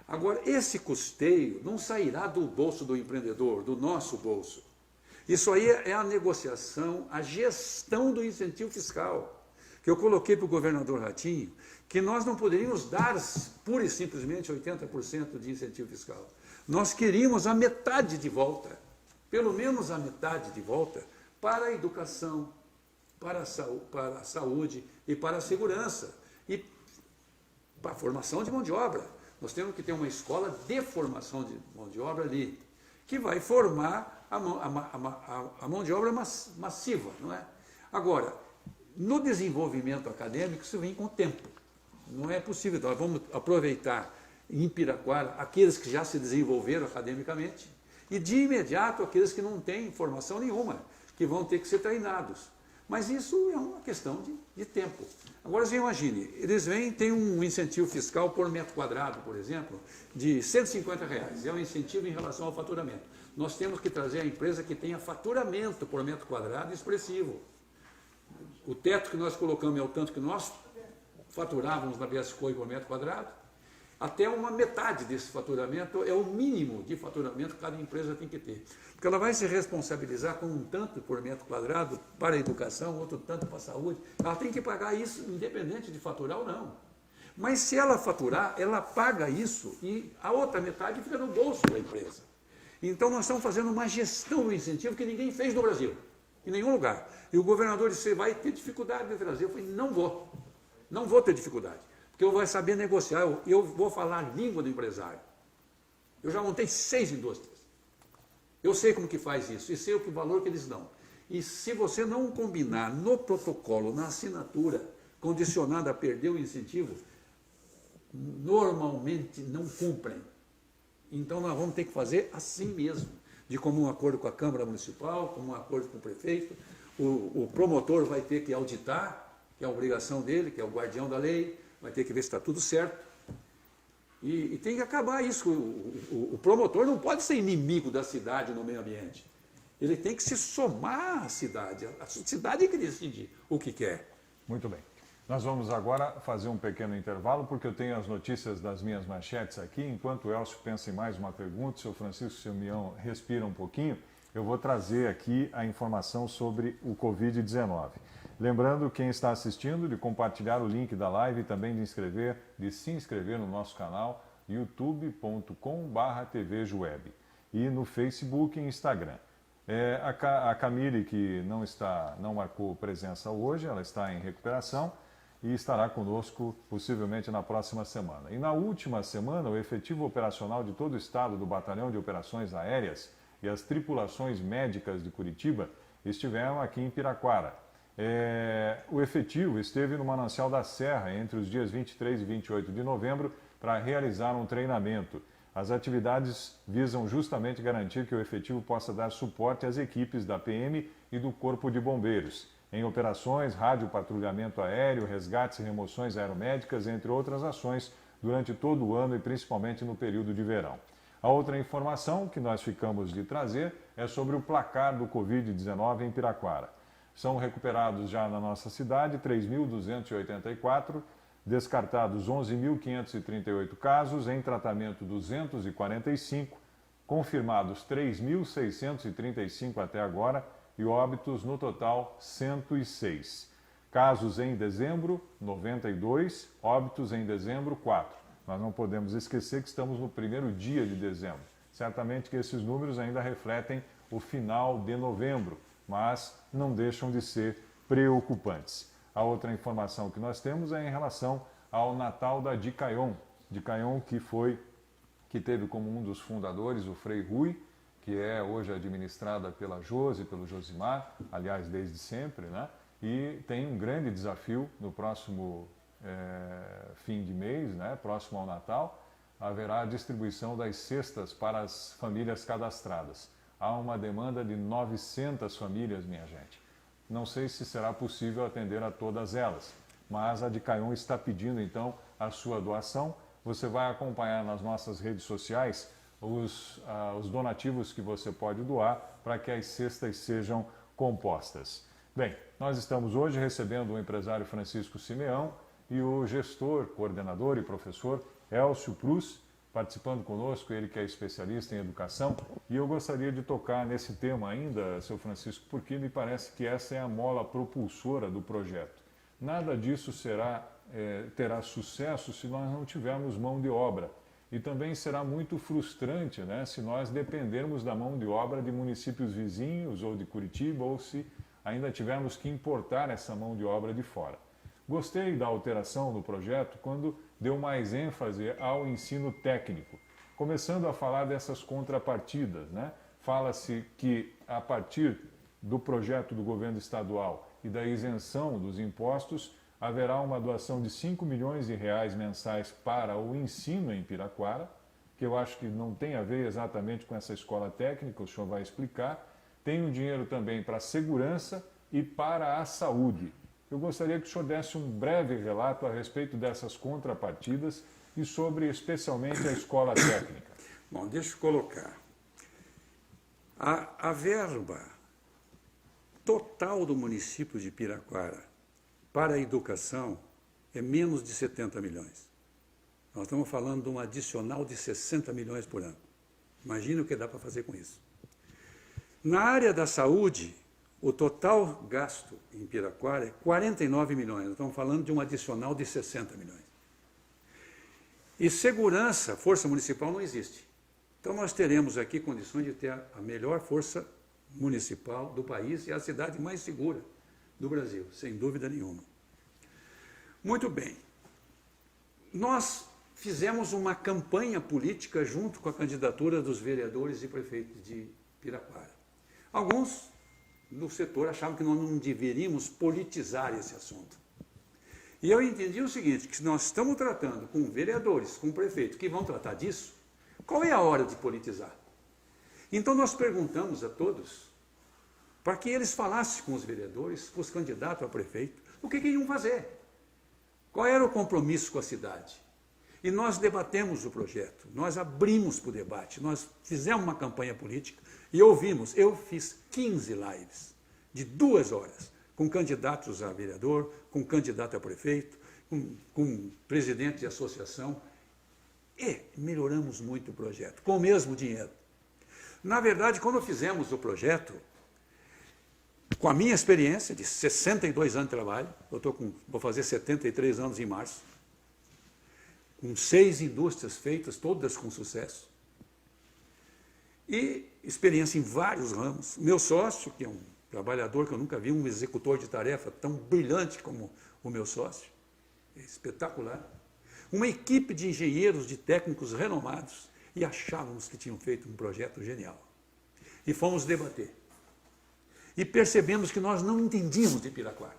Agora, esse custeio não sairá do bolso do empreendedor, do nosso bolso. Isso aí é a negociação, a gestão do incentivo fiscal, que eu coloquei para o governador Ratinho, que nós não poderíamos dar pura e simplesmente 80% de incentivo fiscal. Nós queríamos a metade de volta, pelo menos a metade de volta, para a educação, para a saúde e para a segurança, e para a formação de mão de obra. Nós temos que ter uma escola de formação de mão de obra ali, que vai formar a mão de obra massiva, não é? Agora, no desenvolvimento acadêmico, isso vem com o tempo. Não é possível. Nós vamos aproveitar em Piraquara aqueles que já se desenvolveram academicamente e, de imediato, aqueles que não têm formação nenhuma, que vão ter que ser treinados. Mas isso é uma questão de tempo. Agora, você imagine, eles têm um incentivo fiscal por metro quadrado, por exemplo, de R$150. É um incentivo em relação ao faturamento. Nós temos que trazer a empresa que tenha faturamento por metro quadrado expressivo. O teto que nós colocamos é o tanto que nós faturávamos na Biascoi por metro quadrado. Até uma metade desse faturamento é o mínimo de faturamento que cada empresa tem que ter. Porque ela vai se responsabilizar com um tanto por metro quadrado para a educação, outro tanto para a saúde. Ela tem que pagar isso independente de faturar ou não. Mas se ela faturar, ela paga isso e a outra metade fica no bolso da empresa. Então nós estamos fazendo uma gestão do incentivo que ninguém fez no Brasil, em nenhum lugar. E o governador disse, você vai ter dificuldade de trazer. Eu falei, não vou ter dificuldade. Porque eu vou saber negociar, eu vou falar a língua do empresário. Eu já montei 6 indústrias. Eu sei como que faz isso, e sei o valor que eles dão. E se você não combinar no protocolo, na assinatura, condicionada a perder o incentivo, normalmente não cumprem. Então nós vamos ter que fazer assim mesmo, de comum acordo com a Câmara Municipal, comum acordo com o prefeito. O promotor vai ter que auditar, que é a obrigação dele, que é o guardião da lei, vai ter que ver se está tudo certo. E tem que acabar isso. O promotor não pode ser inimigo da cidade no meio ambiente. Ele tem que se somar à cidade. A cidade é que decide o que quer. Muito bem. Nós vamos agora fazer um pequeno intervalo, porque eu tenho as notícias das minhas manchetes aqui. Enquanto o Elcio pensa em mais uma pergunta, o seu Francisco Simeão respira um pouquinho, eu vou trazer aqui a informação sobre o Covid-19. Lembrando quem está assistindo de compartilhar o link da live e também de se inscrever no nosso canal youtube.com/tvjuweb e no Facebook e Instagram. A Camille, que não marcou presença hoje, ela está em recuperação e estará conosco possivelmente na próxima semana. E na última semana, o efetivo operacional de todo o estado do Batalhão de Operações Aéreas e as tripulações médicas de Curitiba estiveram aqui em Piraquara. O efetivo esteve no Manancial da Serra entre os dias 23 e 28 de novembro para realizar um treinamento. As atividades visam justamente garantir que o efetivo possa dar suporte às equipes da PM e do Corpo de Bombeiros, em operações, radiopatrulhamento aéreo, resgates e remoções aeromédicas, entre outras ações, durante todo o ano e principalmente no período de verão. A outra informação que nós ficamos de trazer é sobre o placar do Covid-19 em Piraquara. São recuperados já na nossa cidade 3.284, descartados 11.538 casos, em tratamento 245, confirmados 3.635 até agora e óbitos no total 106. Casos em dezembro, 92, óbitos em dezembro, 4. Nós não podemos esquecer que estamos no primeiro dia de dezembro. Certamente que esses números ainda refletem o final de novembro, mas não deixam de ser preocupantes. A outra informação que nós temos é em relação ao Natal da Dicaion. Dicaion que teve como um dos fundadores o Frei Rui, que é hoje administrada pela Josi, pelo Josimar, aliás, desde sempre, né? e tem um grande desafio no próximo fim de mês, né, próximo ao Natal, haverá a distribuição das cestas para as famílias cadastradas. Há uma demanda de 900 famílias, minha gente. Não sei se será possível atender a todas elas, mas a de Caion está pedindo então a sua doação. Você vai acompanhar nas nossas redes sociais os donativos que você pode doar para que as cestas sejam compostas. Bem, nós estamos hoje recebendo o empresário Francisco Simeão e o gestor, coordenador e professor Elcio Prus, participando conosco, ele que é especialista em educação. E eu gostaria de tocar nesse tema ainda, seu Francisco, porque me parece que essa é a mola propulsora do projeto. Nada disso terá sucesso se nós não tivermos mão de obra. E também será muito frustrante, né, se nós dependermos da mão de obra de municípios vizinhos ou de Curitiba, ou se ainda tivermos que importar essa mão de obra de fora. Gostei da alteração no projeto quando deu mais ênfase ao ensino técnico, começando a falar dessas contrapartidas, né? Fala-se que a partir do projeto do governo estadual e da isenção dos impostos, haverá uma doação de 5 milhões de reais mensais para o ensino em Piraquara, que eu acho que não tem a ver exatamente com essa escola técnica, o senhor vai explicar. Tem um dinheiro também para a segurança e para a saúde. Eu gostaria que o senhor desse um breve relato a respeito dessas contrapartidas e sobre especialmente a escola técnica. Bom, deixa eu colocar. A verba total do município de Piraquara para a educação é menos de 70 milhões. Nós estamos falando de um adicional de 60 milhões por ano. Imagina o que dá para fazer com isso. Na área da saúde, o total gasto em Piraquara é 49 milhões. Nós estamos falando de um adicional de 60 milhões. E segurança, força municipal não existe. Então nós teremos aqui condições de ter a melhor força municipal do país e a cidade mais segura do Brasil, sem dúvida nenhuma. Muito bem. Nós fizemos uma campanha política junto com a candidatura dos vereadores e prefeitos de Piraquara. Alguns no setor achavam que nós não deveríamos politizar esse assunto. E eu entendi o seguinte, que se nós estamos tratando com vereadores, com prefeitos que vão tratar disso, qual é a hora de politizar? Então nós perguntamos a todos para que eles falassem com os vereadores, com os candidatos a prefeito, o que iam fazer. Qual era o compromisso com a cidade? E nós debatemos o projeto, nós abrimos para o debate, nós fizemos uma campanha política e ouvimos. Eu fiz 15 lives de 2 horas com candidatos a vereador, com candidato a prefeito, com presidente de associação, e melhoramos muito o projeto, com o mesmo dinheiro. Na verdade, quando fizemos o projeto, com a minha experiência de 62 anos de trabalho, vou fazer 73 anos em março, com 6 indústrias feitas, todas com sucesso, e experiência em vários ramos. Meu sócio, que é um trabalhador que eu nunca vi, um executor de tarefa tão brilhante como o meu sócio, é espetacular, uma equipe de engenheiros, de técnicos renomados, e achávamos que tinham feito um projeto genial. E fomos debater. E percebemos que nós não entendíamos de Piraquara.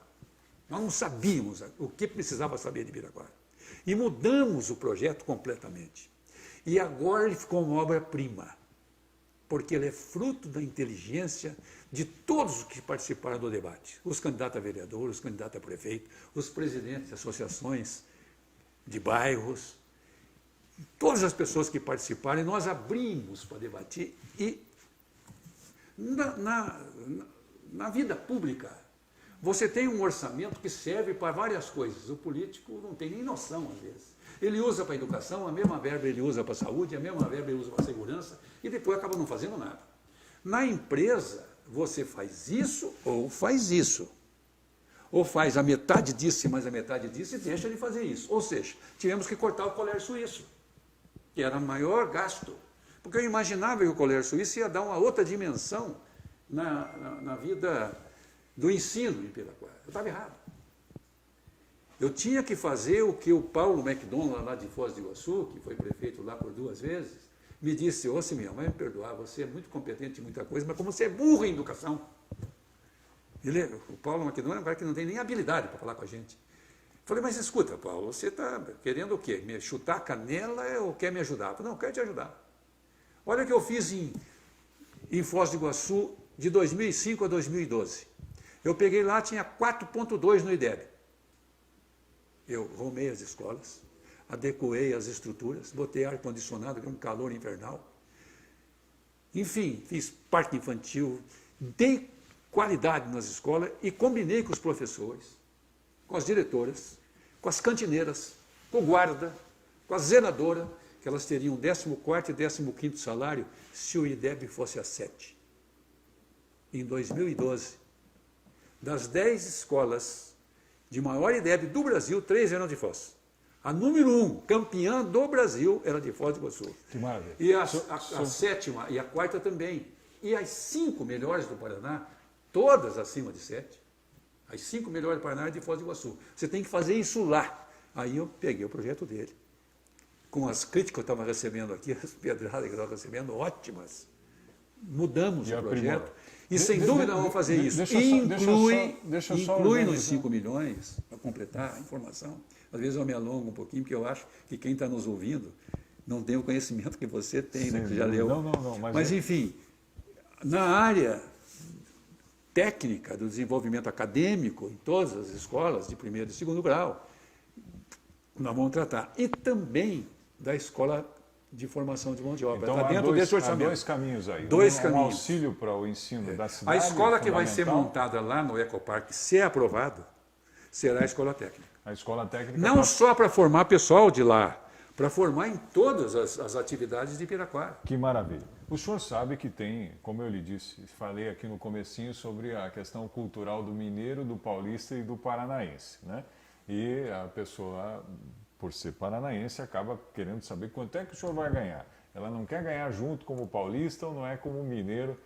Nós não sabíamos o que precisava saber de Piraquara. E mudamos o projeto completamente. E agora ele ficou uma obra-prima, porque ele é fruto da inteligência de todos os que participaram do debate. Os candidatos a vereador, os candidatos a prefeito, os presidentes de associações de bairros, todas as pessoas que participaram, e nós abrimos para debater. E na vida pública, você tem um orçamento que serve para várias coisas. O político não tem nem noção, às vezes. Ele usa para a educação, a mesma verba ele usa para a saúde, a mesma verba ele usa para a segurança, e depois acaba não fazendo nada. Na empresa, você faz isso ou faz isso. Ou faz a metade disso e mais a metade disso e deixa de fazer isso. Ou seja, tivemos que cortar o colégio suíço, que era o maior gasto. Porque eu imaginava que o colégio suíço ia dar uma outra dimensão na vida do ensino em Piraquara. Eu estava errado. Eu tinha que fazer o que o Paulo McDonald, lá de Foz do Iguaçu, que foi prefeito lá por 2 vezes, me disse: ô Simeão, vai me perdoar, você é muito competente em muita coisa, mas como você é burro em educação. O Paulo Macedônio é um cara que não tem nem habilidade para falar com a gente. Falei, mas escuta, Paulo, você está querendo o quê? Me chutar a canela ou quer me ajudar? Falei, não, eu quero te ajudar. Olha o que eu fiz em Foz do Iguaçu de 2005 a 2012. Eu peguei lá, tinha 4,2 no IDEB. Eu arrumei as escolas, adequei as estruturas, botei ar-condicionado, que é um calor infernal. Enfim, fiz parque infantil, dei qualidade nas escolas e combinei com os professores, com as diretoras, com as cantineiras, com o guarda, com a zeladora, que elas teriam 14º e 15º salário se o IDEB fosse a 7. Em 2012, das 10 escolas de maior IDEB do Brasil, 3 eram de Foz. A número 1, campeã do Brasil, era de Foz do Iguaçu. Que maravilha. E a 7ª e a 4ª também. E as 5 melhores do Paraná, todas acima de 7. As 5 melhores do Paraná é de Foz do Iguaçu. Você tem que fazer isso lá. Aí eu peguei o projeto dele. Com as críticas que eu estava recebendo aqui, as pedradas que eu estava recebendo, ótimas. Mudamos o projeto. E sem dúvida vamos fazer isso. Inclui nos 5 milhões, para completar a informação. Às vezes eu me alongo um pouquinho, porque eu acho que quem está nos ouvindo não tem o conhecimento que você tem, né, que já leu. Não, mas enfim, na área técnica do desenvolvimento acadêmico, em todas as escolas de primeiro e segundo grau, nós vamos tratar. E também da escola de formação de mão de obra. Então, está dentro desse orçamento. Há 2 caminhos aí. Dois um caminhos. auxílio para o ensino da cidade. A escola que vai ser fundamental. montada lá no Ecoparque, se aprovado, será a escola técnica. A escola técnica. Não só para formar pessoal de lá, para formar em todas as atividades de Piraquara. Que maravilha. O senhor sabe que tem, como eu lhe disse, falei aqui no comecinho sobre a questão cultural do mineiro, do paulista e do paranaense, né? E a pessoa, por ser paranaense, acaba querendo saber quanto é que o senhor vai ganhar. Ela não quer ganhar junto como paulista ou não é como mineiro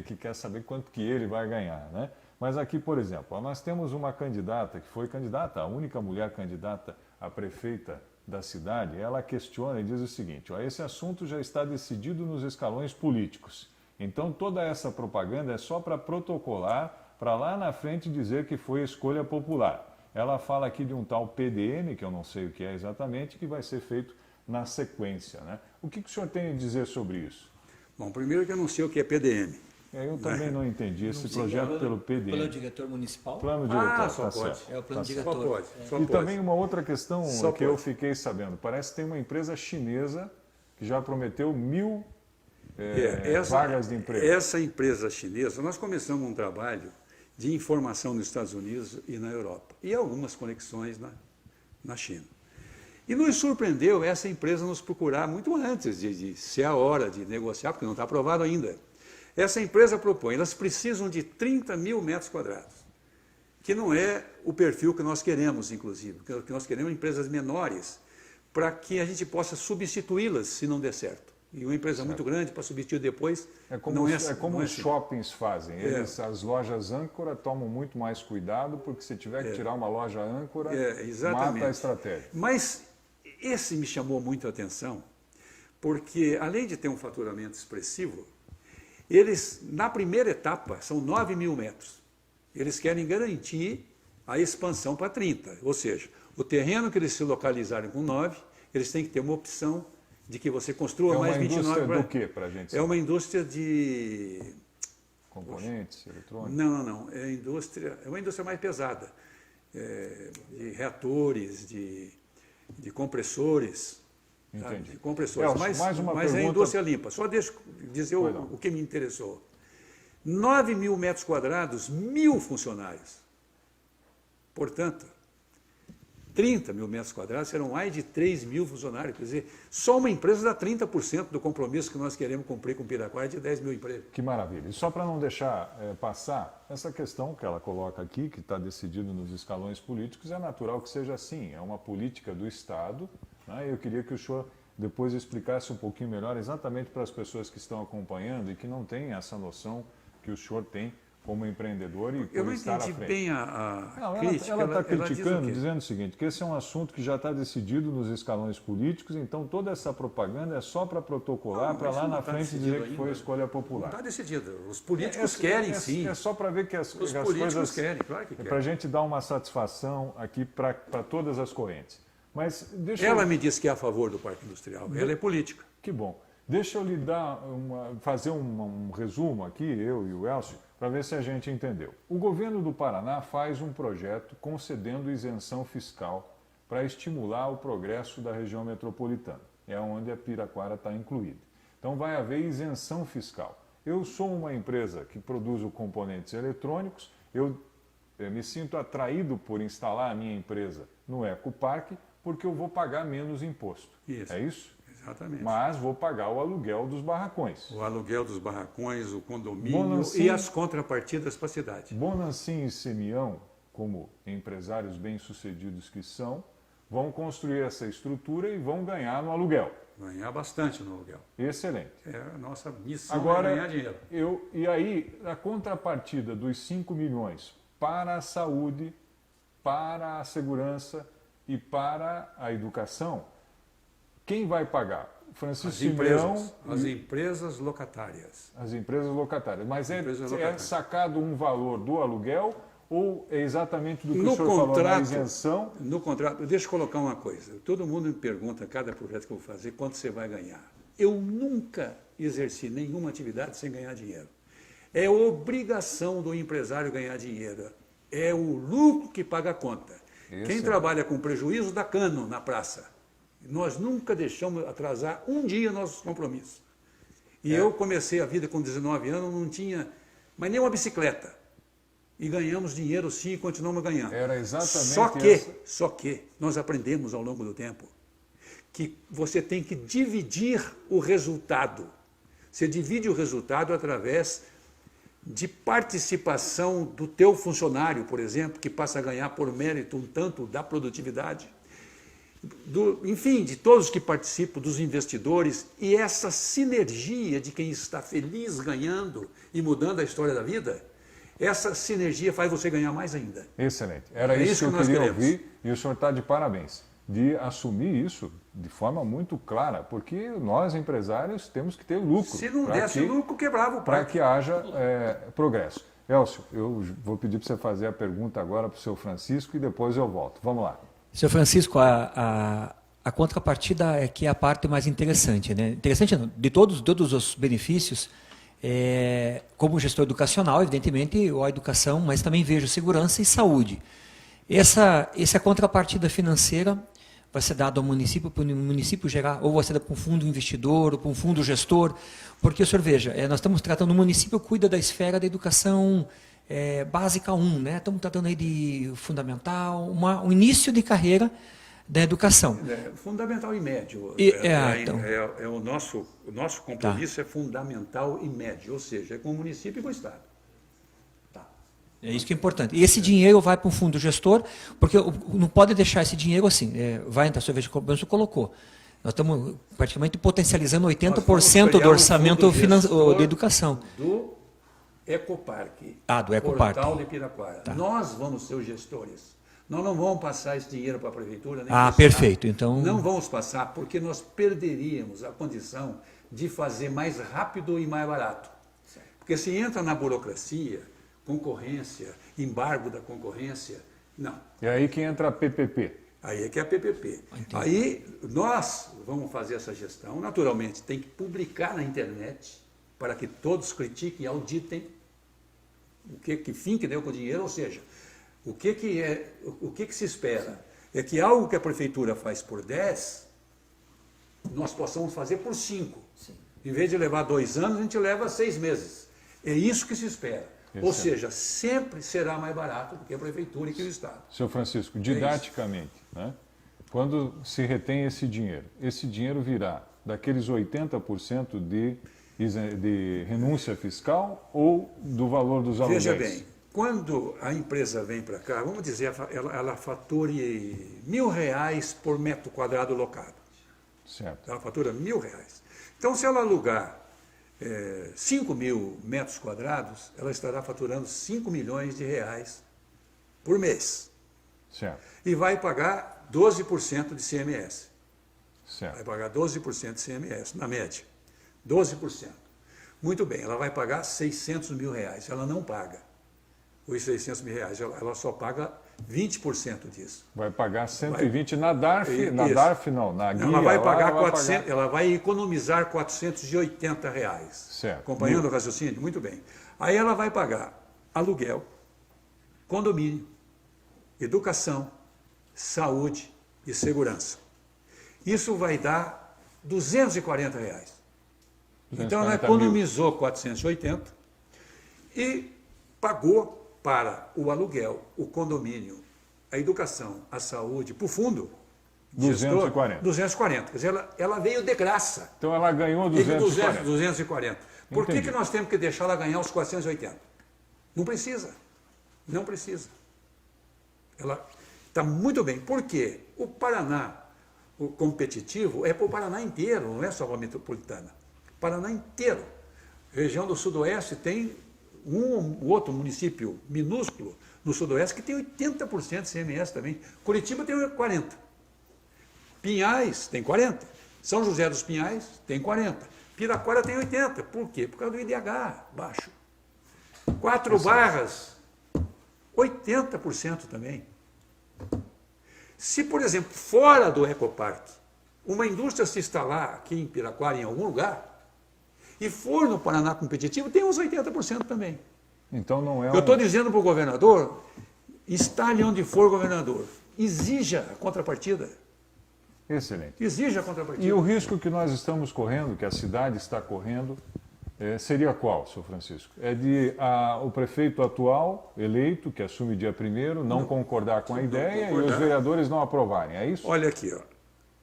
que quer saber quanto que ele vai ganhar, né? Mas aqui, por exemplo, nós temos uma candidata que foi candidata, a única mulher candidata a prefeita da cidade. Ela questiona e diz o seguinte: ó, esse assunto já está decidido nos escalões políticos. Então toda essa propaganda é só para protocolar, para lá na frente dizer que foi escolha popular. Ela fala aqui de um tal PDM, que eu não sei o que é exatamente, que vai ser feito na sequência, né? O que o senhor tem a dizer sobre isso? Bom, primeiro que eu não sei o que é PDM. Eu também não entendi esse projeto pelo PDM. Plano diretor municipal? Plano diretor, só tá pode. certo. É o plano Tá certo. diretor. Só pode. Só E pode. também uma outra questão Só que eu pode. fiquei sabendo. Parece que tem uma empresa chinesa que já prometeu 1.000 vagas de emprego. Essa empresa chinesa, nós começamos um trabalho de informação nos Estados Unidos e na Europa, e algumas conexões na China. E nos surpreendeu essa empresa nos procurar muito antes de ser a hora de negociar, porque não está aprovado ainda. Essa empresa propõe, elas precisam de 30 mil metros quadrados, que não é o perfil que nós queremos, inclusive, porque nós queremos empresas menores, para que a gente possa substituí-las se não der certo. E uma empresa muito grande para substituir depois Como não os assim. shoppings fazem. As lojas âncora tomam muito mais cuidado, porque se tiver que tirar uma loja âncora, mata a estratégia. Mas esse me chamou muito a atenção, porque além de ter um faturamento expressivo, eles, na primeira etapa, são 9 mil metros. Eles querem garantir a expansão para 30. Ou seja, o terreno que eles se localizarem com 9, eles têm que ter uma opção de que você construa mais 29. É uma indústria do quê, para a gente saber? É uma indústria de... Componentes, eletrônicos? Não. É uma indústria mais pesada. De reatores, de compressores. Entendi. De compressores, mas é indústria limpa. Só deixa eu dizer o que me interessou. 9 mil metros quadrados, 1.000 funcionários. Portanto, 30 mil metros quadrados serão mais de 3 mil funcionários. Quer dizer, só uma empresa dá 30% do compromisso que nós queremos cumprir com o Piraquara de 10 mil empregos. Que maravilha. E só para não deixar passar, essa questão que ela coloca aqui, que está decidido nos escalões políticos, é natural que seja assim. É uma política do Estado. Né? Eu queria que o senhor depois explicasse um pouquinho melhor exatamente para as pessoas que estão acompanhando e que não têm essa noção que o senhor tem, como empreendedor e Eu por não estar à entendi frente. bem a Não, crítica. ela está diz o criticando, quê? dizendo o seguinte, que esse é um assunto que já está decidido nos escalões políticos, então toda essa propaganda é só para protocolar, Não, para isso lá não na tá frente decidido dizer que foi ainda. escolha Não popular. está decidido. Os políticos querem, sim. É só para ver que as Os as políticos coisas... querem, claro que É para a querem. gente dar uma satisfação aqui para todas as correntes. Mas deixa Ela eu... me disse que é a favor do Parque Industrial. Ela é política. Que bom. Deixa eu lhe dar fazer um resumo aqui, eu e o Elcio, para ver se a gente entendeu. O governo do Paraná faz um projeto concedendo isenção fiscal para estimular o progresso da região metropolitana. É onde a Piraquara está incluída. Então vai haver isenção fiscal. Eu sou uma empresa que produz componentes eletrônicos, eu me sinto atraído por instalar a minha empresa no Ecoparque porque eu vou pagar menos imposto. Isso. É isso? Exatamente. Mas vou pagar o aluguel dos barracões. O aluguel dos barracões, o condomínio Bonancim- e as contrapartidas para a cidade. Bonancim e Semião, como empresários bem-sucedidos que são, vão construir essa estrutura e vão ganhar no aluguel. Ganhar bastante no aluguel. Excelente. É a nossa missão, Agora, é ganhar dinheiro. e aí, a contrapartida dos 5 milhões para a saúde, para a segurança e para a educação, quem vai pagar? Francisco Simeão As empresas locatárias. as empresas locatárias. Mas Empresas é locatárias. sacado um valor do aluguel ou é exatamente do que No o senhor falou na contrato, isenção? no contrato, deixa eu colocar uma coisa. Todo mundo me pergunta, cada projeto que eu vou fazer, quanto você vai ganhar. Eu nunca exerci nenhuma atividade sem ganhar dinheiro. É obrigação do empresário ganhar dinheiro. É o lucro que paga a conta. Quem trabalha com prejuízo dá cano na praça. Nós nunca deixamos atrasar um dia nossos compromissos. E eu comecei a vida com 19 anos, não tinha mais nem uma bicicleta. E ganhamos dinheiro sim e continuamos ganhando. Era exatamente Só que nós aprendemos ao longo do tempo que você tem que dividir o resultado. Você divide o resultado através de participação do teu funcionário, por exemplo, que passa a ganhar por mérito um tanto da produtividade. Enfim, de todos que participam, dos investidores, e essa sinergia de quem está feliz ganhando e mudando a história da vida, essa sinergia faz você ganhar mais ainda. Excelente. Era É isso que eu nós queria queremos. ouvir e o senhor está de parabéns. De assumir isso de forma muito clara, porque nós, empresários, temos que ter lucro. Se não pra desse que- lucro, quebrava o para parque. que haja progresso. Elcio, eu vou pedir para você fazer a pergunta agora para o seu Francisco e depois eu volto. Vamos lá. Senhor Francisco, a contrapartida é que é a parte mais interessante, né? Interessante não, de todos os benefícios, como gestor educacional, evidentemente, a educação, mas também vejo segurança e saúde. Essa contrapartida financeira vai ser dada ao município, para o município gerar, ou vai ser dada para um fundo investidor, ou para um fundo gestor, porque o senhor veja, nós estamos tratando, o município cuida da esfera da educação básica 1, né? Estamos tratando aí de fundamental, um início de carreira da educação. Fundamental e médio. Então. O nosso compromisso é fundamental e médio, ou seja, é com o município e com o Estado. É isso que é importante. E esse dinheiro vai para um fundo gestor, porque não pode deixar esse dinheiro assim. Vai entrar, você veja como o senhor colocou. Nós estamos praticamente potencializando 80% do orçamento de educação. Do Ecoparque. Do Ecoparque. Portal de Piraquara. Tá. Nós vamos ser os gestores. Nós não vamos passar esse dinheiro para a prefeitura. Nem perfeito. Então... Não vamos passar, porque nós perderíamos a condição de fazer mais rápido e mais barato. Porque se entra na burocracia, concorrência, embargo da concorrência, não. E aí que entra a PPP. Aí é que é a PPP. Entendi. Aí nós vamos fazer essa gestão. Naturalmente, tem que publicar na internet para que todos critiquem e auditem o que fim que deu com o dinheiro, ou seja, o que se espera é que algo que a prefeitura faz por 10, nós possamos fazer por 5. Sim. Em vez de levar 2 anos, a gente leva 6 meses. É isso que se espera. Ou seja, sempre será mais barato do que a prefeitura e que o Estado. Senhor Francisco, didaticamente, né? Quando se retém esse dinheiro virá daqueles 80% de renúncia fiscal ou do valor dos aluguéis? Veja bem, quando a empresa vem para cá, vamos dizer, ela fature R$1.000 por metro quadrado locado. Certo. Ela fatura R$1.000. Então, se ela alugar 5 mil metros quadrados, ela estará faturando 5 milhões de reais por mês. Certo. E vai pagar 12% de CMS. Certo. Vai pagar 12% de CMS, na média. 12%. Muito bem, ela vai pagar 600 mil reais. Ela não paga os 600 mil reais, ela só paga 20% disso. Vai pagar 120 na DARF, Isso. na DARF não, na guia. Ela vai pagar ela 400, ela vai economizar 480 reais. Certo. Acompanhando o raciocínio? Muito bem. Aí ela vai pagar aluguel, condomínio, educação, saúde e segurança. Isso vai dar 240 reais. Então ela economizou 480 e pagou para o aluguel, o condomínio, a educação, a saúde, para o fundo. 240. 240. Quer dizer, ela veio de graça. Então ela ganhou 240. 240. Por Entendi. que nós temos que deixar ela ganhar os 480? Não precisa. Não precisa. Ela está muito bem. Por quê? O Paraná, o competitivo, é para o Paraná inteiro, não é só para a metropolitana. O Paraná inteiro. Região do Sudoeste tem um outro município minúsculo no Sudoeste que tem 80% de CMS também. Curitiba tem 40%. Pinhais tem 40%. São José dos Pinhais tem 40%. Piraquara tem 80%. Por quê? Por causa do IDH baixo. 4 Barras, 80% também. Se, por exemplo, fora do Ecoparque, uma indústria se instalar aqui em Piraquara, em algum lugar, e for no Paraná competitivo, tem uns 80% também. Então não é Eu estou dizendo para o governador, instale onde for governador, exija a contrapartida. Excelente. Exija a contrapartida. E o risco que nós estamos correndo, que a cidade está correndo, seria qual, senhor Francisco? É de o prefeito atual, eleito, que assume dia 1º, não concordar com a ideia e os vereadores não aprovarem, é isso? Olha aqui, ó.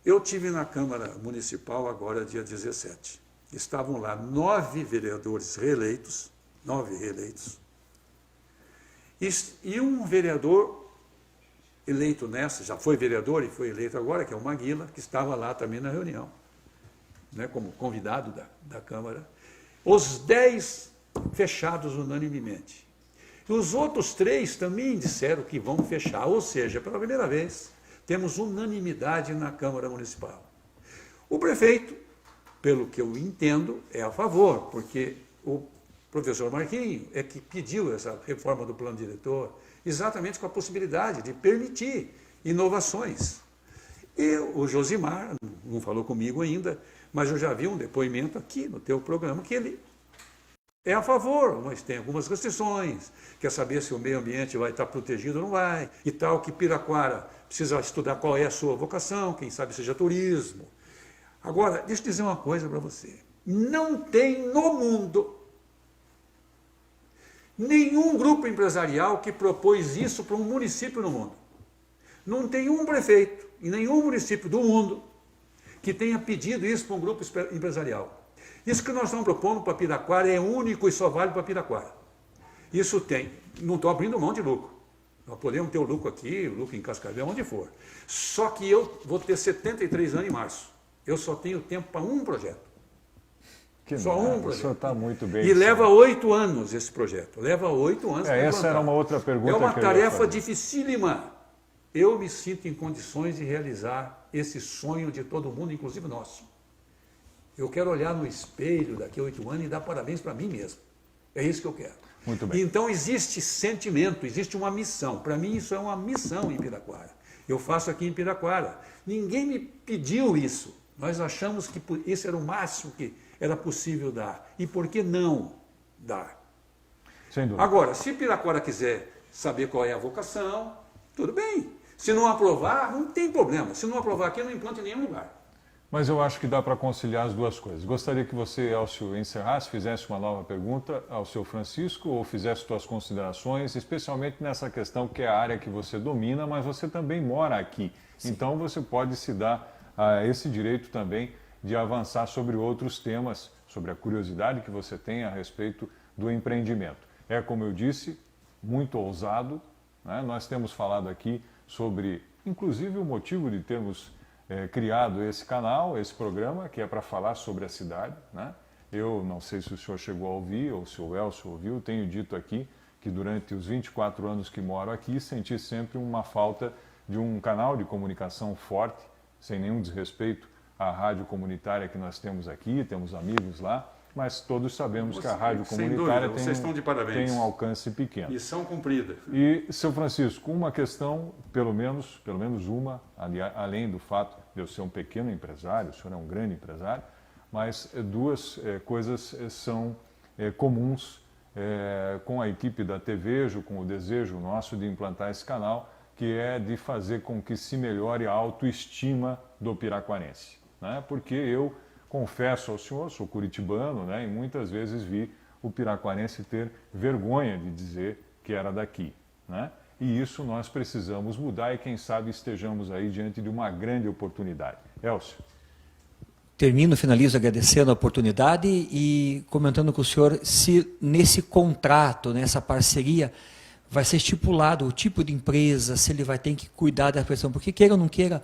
Eu tive na Câmara Municipal agora, dia 17. Estavam lá 9 vereadores reeleitos, 9 reeleitos, e um vereador eleito nessa, já foi vereador e foi eleito agora, que é o Maguila, que estava lá também na reunião, né, como convidado da Câmara. Os 10 fechados unanimemente. E os outros 3 também disseram que vão fechar, ou seja, pela primeira vez, temos unanimidade na Câmara Municipal. O prefeito, pelo que eu entendo, é a favor, porque o professor Marquinhos é que pediu essa reforma do plano diretor, exatamente com a possibilidade de permitir inovações. E o Josimar, não falou comigo ainda, mas eu já vi um depoimento aqui no teu programa que ele é a favor, mas tem algumas restrições, quer saber se o meio ambiente vai estar protegido ou não vai, e tal, que Piraquara precisa estudar qual é a sua vocação, quem sabe seja turismo. Agora, deixa eu dizer uma coisa para você. Não tem no mundo nenhum grupo empresarial que propôs isso para um município no mundo. Não tem um prefeito em nenhum município do mundo que tenha pedido isso para um grupo empresarial. Isso que nós estamos propondo para Piraquara é único e só vale para Piraquara. Isso tem, não estou abrindo mão de lucro. Nós podemos ter o lucro aqui, o lucro em Cascavel, onde for. Só que eu vou ter 73 anos em março. Eu só tenho tempo para um projeto. Só um projeto. O senhor está muito bem. E leva 8 anos esse projeto. Leva 8 anos para essa era uma outra pergunta. É uma que eu ia tarefa fazer. dificílima. Eu me sinto em condições de realizar esse sonho de todo mundo, inclusive nosso. Eu quero olhar no espelho daqui a 8 anos e dar parabéns para mim mesmo. É isso que eu quero. Muito bem. Então existe sentimento, existe uma missão. Para mim isso é uma missão em Piraquara. Eu faço aqui em Piraquara. Ninguém me pediu isso. Nós achamos que esse era o máximo que era possível dar. E por que não dar? Sem dúvida. Agora, se Piraquara quiser saber qual é a vocação, tudo bem. Se não aprovar, não tem problema. Se não aprovar aqui, não implanta em nenhum lugar. Mas eu acho que dá para conciliar as duas coisas. Gostaria que você, Elcio, encerrasse, fizesse uma nova pergunta ao seu Francisco, ou fizesse suas considerações, especialmente nessa questão que é a área que você domina, mas você também mora aqui. Sim. Então você pode se dar esse direito também de avançar sobre outros temas, sobre a curiosidade que você tem a respeito do empreendimento. É, como eu disse, muito ousado, né? Nós temos falado aqui sobre, inclusive, o motivo de termos criado esse canal, esse programa, que é para falar sobre a cidade, né? Eu não sei se o senhor chegou a ouvir ou se o Elcio ouviu, tenho dito aqui que durante os 24 anos que moro aqui senti sempre uma falta de um canal de comunicação forte, sem nenhum desrespeito à rádio comunitária que nós temos aqui, temos amigos lá, mas todos sabemos que a rádio comunitária tem um alcance pequeno. Missão cumprida. E, seu Francisco, uma questão, pelo menos uma, além do fato de eu ser um pequeno empresário, o senhor é um grande empresário, mas duas coisas são comuns com a equipe da TVEJO, com o desejo nosso de implantar esse canal, que é de fazer com que se melhore a autoestima do piraquarense, né? Porque eu confesso ao senhor, sou curitibano, né? E muitas vezes vi o piraquarense ter vergonha de dizer que era daqui, né? E isso nós precisamos mudar e quem sabe estejamos aí diante de uma grande oportunidade. Elcio. Finalizo agradecendo a oportunidade e comentando com o senhor se nesse contrato, nessa parceria, vai ser estipulado o tipo de empresa, se ele vai ter que cuidar da pressão, porque queira ou não queira,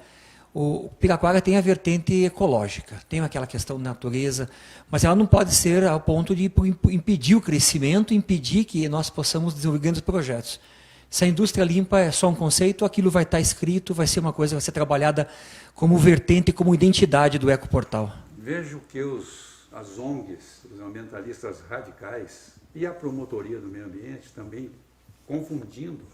o Piraquara tem a vertente ecológica, tem aquela questão de natureza, mas ela não pode ser ao ponto de impedir o crescimento, impedir que nós possamos desenvolver grandes projetos. Se a indústria limpa é só um conceito, aquilo vai estar escrito, vai ser uma coisa, vai ser trabalhada como vertente, como identidade do Ecoportal. Vejo que as ONGs, os ambientalistas radicais e a promotoria do meio ambiente também confundindo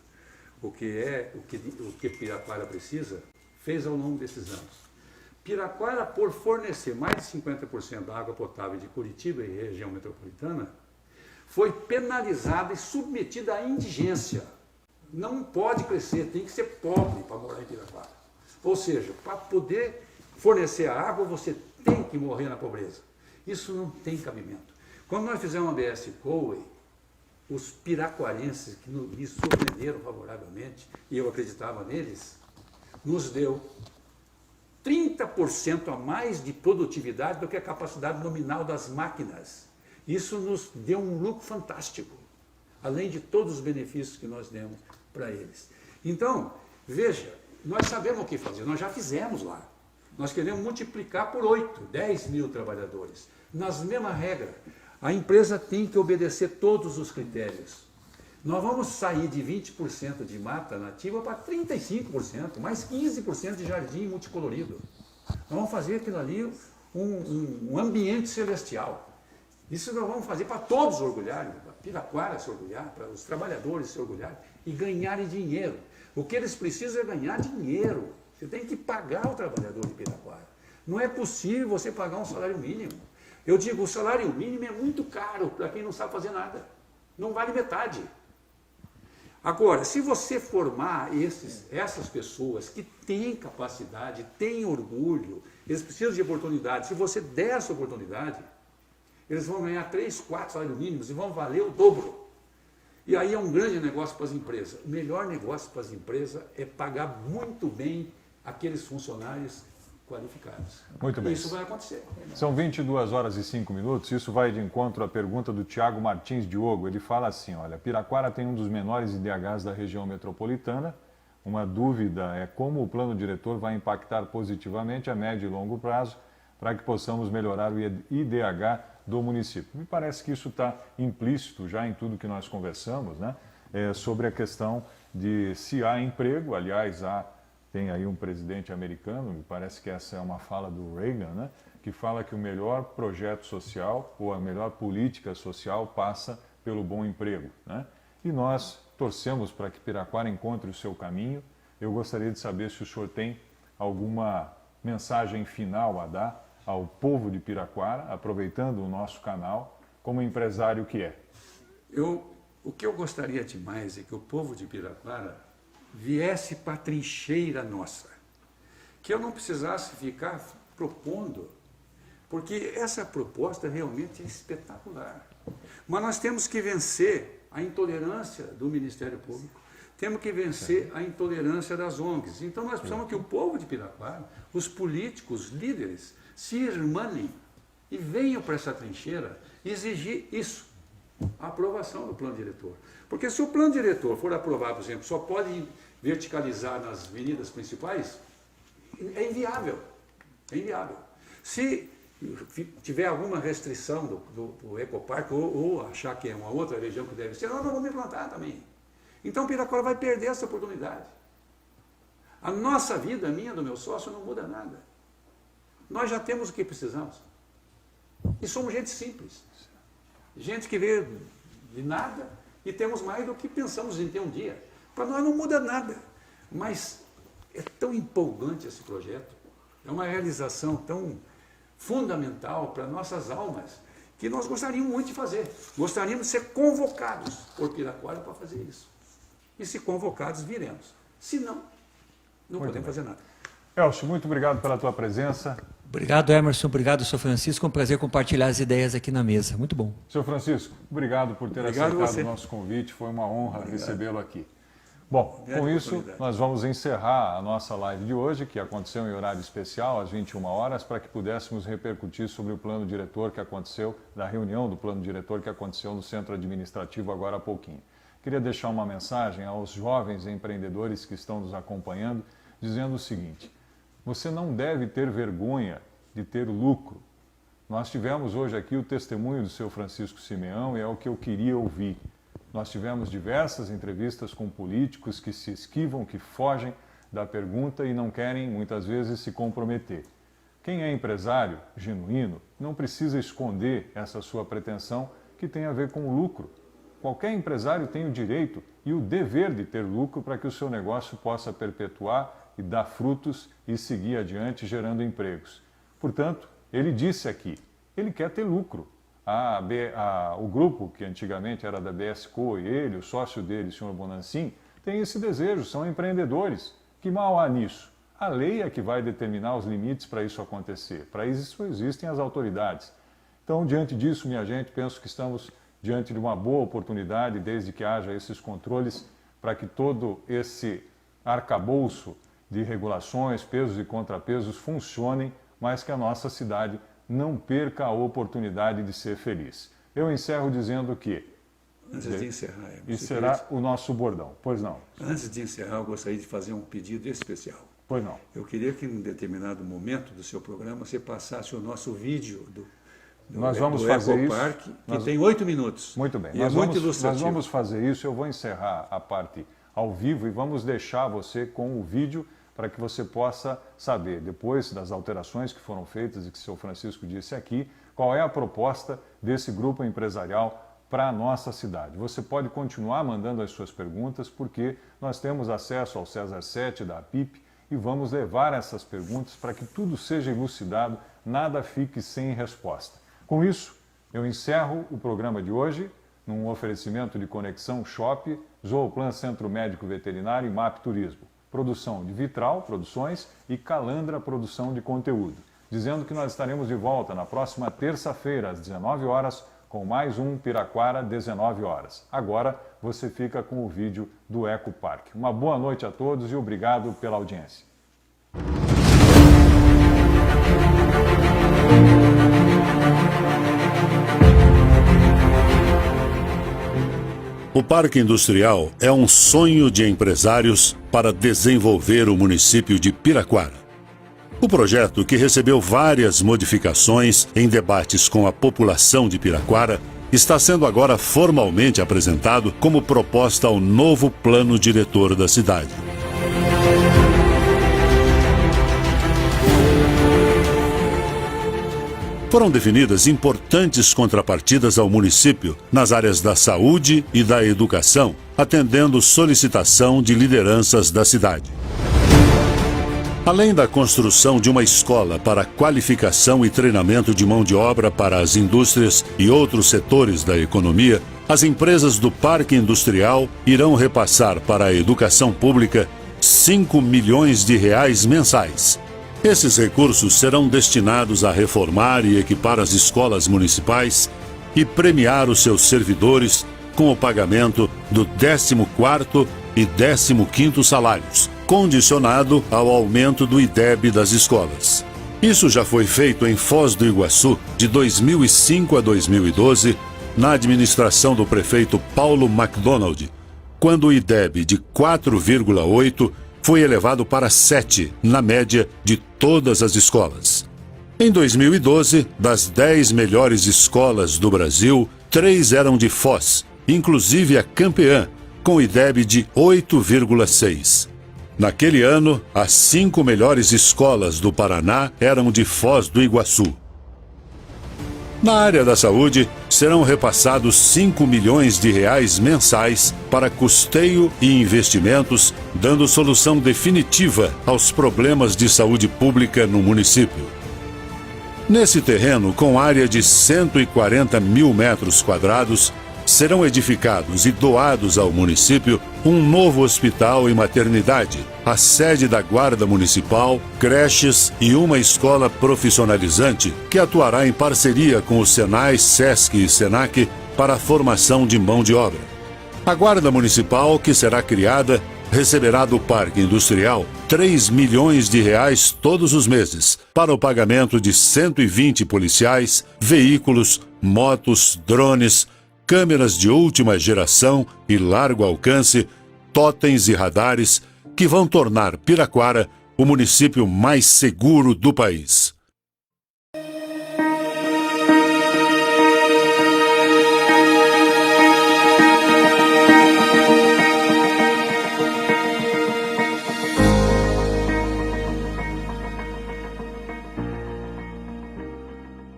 o que Piraquara precisa, fez ao longo desses anos. Piraquara, por fornecer mais de 50% da água potável de Curitiba e região metropolitana, foi penalizada e submetida à indigência. Não pode crescer, tem que ser pobre para morar em Piraquara. Ou seja, para poder fornecer a água, você tem que morrer na pobreza. Isso não tem cabimento. Quando nós fizemos a BS Coway, os piraquarenses que me surpreenderam favoravelmente, e eu acreditava neles, nos deu 30% a mais de produtividade do que a capacidade nominal das máquinas. Isso nos deu um lucro fantástico, além de todos os benefícios que nós demos para eles. Então, veja, nós sabemos o que fazer, nós já fizemos lá. Nós queremos multiplicar por 8, 10 mil trabalhadores, nas mesmas regras. A empresa tem que obedecer todos os critérios. Nós vamos sair de 20% de mata nativa para 35%, mais 15% de jardim multicolorido. Nós vamos fazer aquilo ali um ambiente celestial. Isso nós vamos fazer para todos orgulharem, para Piraquara se orgulhar, para os trabalhadores se orgulharem e ganharem dinheiro. O que eles precisam é ganhar dinheiro. Você tem que pagar o trabalhador de Piraquara. Não é possível você pagar um salário mínimo. Eu digo, o salário mínimo é muito caro para quem não sabe fazer nada. Não vale metade. Agora, se você formar essas pessoas que têm capacidade, têm orgulho, eles precisam de oportunidade, se você der essa oportunidade, eles vão ganhar 3, 4 salários mínimos e vão valer o dobro. E aí é um grande negócio para as empresas. O melhor negócio para as empresas é pagar muito bem aqueles funcionários qualificados. Muito bem. Isso vai acontecer. São 22 horas e 5 minutos, isso vai de encontro à pergunta do Tiago Martins Diogo. Ele fala assim, olha, Piraquara tem um dos menores IDHs da região metropolitana. Uma dúvida é como o plano diretor vai impactar positivamente a médio e longo prazo para que possamos melhorar o IDH do município. Me parece que isso está implícito já em tudo que nós conversamos, né? Sobre a questão de se há emprego, aliás, tem aí um presidente americano, me parece que essa é uma fala do Reagan, né? Que fala que o melhor projeto social ou a melhor política social passa pelo bom emprego, né? E nós torcemos para que Piraquara encontre o seu caminho. Eu gostaria de saber se o senhor tem alguma mensagem final a dar ao povo de Piraquara, aproveitando o nosso canal, como empresário que é. O que eu gostaria demais é que o povo de Piraquara viesse para a trincheira nossa, que eu não precisasse ficar propondo, porque essa proposta realmente é espetacular. Mas nós temos que vencer a intolerância do Ministério Público, temos que vencer a intolerância das ONGs. Então nós precisamos que o povo de Piraquara, os políticos, os líderes, se irmanem e venham para essa trincheira exigir isso, a aprovação do plano diretor. Porque se o plano diretor for aprovado, por exemplo, só pode verticalizar nas avenidas principais, é inviável. É inviável. Se tiver alguma restrição do ecoparque ou achar que é uma outra região que deve ser, nós não vamos implantar também. Então Piracora vai perder essa oportunidade. A nossa vida, a minha, do meu sócio, não muda nada. Nós já temos o que precisamos. E somos gente simples. Gente que veio de nada e temos mais do que pensamos em ter um dia. Para nós não muda nada. Mas é tão empolgante esse projeto. É uma realização tão fundamental para nossas almas, que nós gostaríamos muito de fazer. Gostaríamos de ser convocados por Piracora para fazer isso. E se convocados, viremos. Se não, não podemos fazer nada. Elcio, muito obrigado pela tua presença. Obrigado, Emerson. Obrigado, Sr. Francisco. É um prazer compartilhar as ideias aqui na mesa. Muito bom. Sr. Francisco, obrigado por ter aceitado o nosso convite. Foi uma honra recebê-lo aqui. Bom, com isso, nós vamos encerrar a nossa live de hoje, que aconteceu em horário especial, às 21 horas, para que pudéssemos repercutir sobre o plano diretor que aconteceu, da reunião do plano diretor que aconteceu no Centro Administrativo agora há pouquinho. Queria deixar uma mensagem aos jovens empreendedores que estão nos acompanhando, dizendo o seguinte: você não deve ter vergonha de ter lucro. Nós tivemos hoje aqui o testemunho do seu Francisco Simeão e é o que eu queria ouvir. Nós tivemos diversas entrevistas com políticos que se esquivam, que fogem da pergunta e não querem, muitas vezes, se comprometer. Quem é empresário genuíno não precisa esconder essa sua pretensão que tem a ver com o lucro. Qualquer empresário tem o direito e o dever de ter lucro para que o seu negócio possa perpetuar e dar frutos e seguir adiante gerando empregos. Portanto, ele disse aqui, ele quer ter lucro. O grupo, que antigamente era da BSCO, e ele, o sócio dele, o senhor Bonancin, tem esse desejo, são empreendedores. Que mal há nisso? A lei é que vai determinar os limites para isso acontecer. Para isso existem as autoridades. Então, diante disso, minha gente, penso que estamos diante de uma boa oportunidade, desde que haja esses controles, para que todo esse arcabouço de regulações, pesos e contrapesos funcionem, mas que a nossa cidade não perca a oportunidade de ser feliz. Eu encerro dizendo que... Antes de encerrar... E será o nosso bordão. Pois não. Antes de encerrar, eu gostaria de fazer um pedido especial. Pois não. Eu queria que, em um determinado momento do seu programa, você passasse o nosso vídeo do nós vamos fazer Ecopark, isso. Que tem 8 minutos. Muito bem. Nós vamos fazer isso. Eu vou encerrar a parte ao vivo e vamos deixar você com o vídeo para que você possa saber, depois das alterações que foram feitas e que o senhor Francisco disse aqui, qual é a proposta desse grupo empresarial para a nossa cidade. Você pode continuar mandando as suas perguntas, porque nós temos acesso ao César 7 da APIP e vamos levar essas perguntas para que tudo seja elucidado, nada fique sem resposta. Com isso, eu encerro o programa de hoje, num oferecimento de Conexão Shop, Zooplan Centro Médico Veterinário e MAP Turismo. Produção de Vitral Produções e Calandra Produção de Conteúdo. Dizendo que nós estaremos de volta na próxima terça-feira, às 19 horas, com mais um Piraquara 19 horas. Agora você fica com o vídeo do Ecopark. Uma boa noite a todos e obrigado pela audiência. O Parque Industrial é um sonho de empresários para desenvolver o município de Piraquara. O projeto, que recebeu várias modificações em debates com a população de Piraquara, está sendo agora formalmente apresentado como proposta ao novo plano diretor da cidade. Foram definidas importantes contrapartidas ao município nas áreas da saúde e da educação, atendendo solicitação de lideranças da cidade. Além da construção de uma escola para qualificação e treinamento de mão de obra para as indústrias e outros setores da economia, as empresas do Parque Industrial irão repassar para a educação pública 5 milhões de reais mensais. Esses recursos serão destinados a reformar e equipar as escolas municipais e premiar os seus servidores com o pagamento do 14º e 15º salários, condicionado ao aumento do IDEB das escolas. Isso já foi feito em Foz do Iguaçu de 2005 a 2012, na administração do prefeito Paulo MacDonald, quando o IDEB de 4,8 foi elevado para 7, na média de todas as escolas. Em 2012, das 10 melhores escolas do Brasil, 3 eram de Foz, inclusive a campeã, com IDEB de 8,6. Naquele ano, as 5 melhores escolas do Paraná eram de Foz do Iguaçu. Na área da saúde, serão repassados 5 milhões de reais mensais para custeio e investimentos, dando solução definitiva aos problemas de saúde pública no município. Nesse terreno, com área de 140 mil metros quadrados, serão edificados e doados ao município um novo hospital e maternidade, a sede da Guarda Municipal, creches e uma escola profissionalizante que atuará em parceria com o Senai, Sesc e Senac para a formação de mão de obra. A Guarda Municipal, que será criada, receberá do Parque Industrial 3 milhões de reais todos os meses para o pagamento de 120 policiais, veículos, motos, drones, câmeras de última geração e largo alcance, totens e radares que vão tornar Piraquara o município mais seguro do país.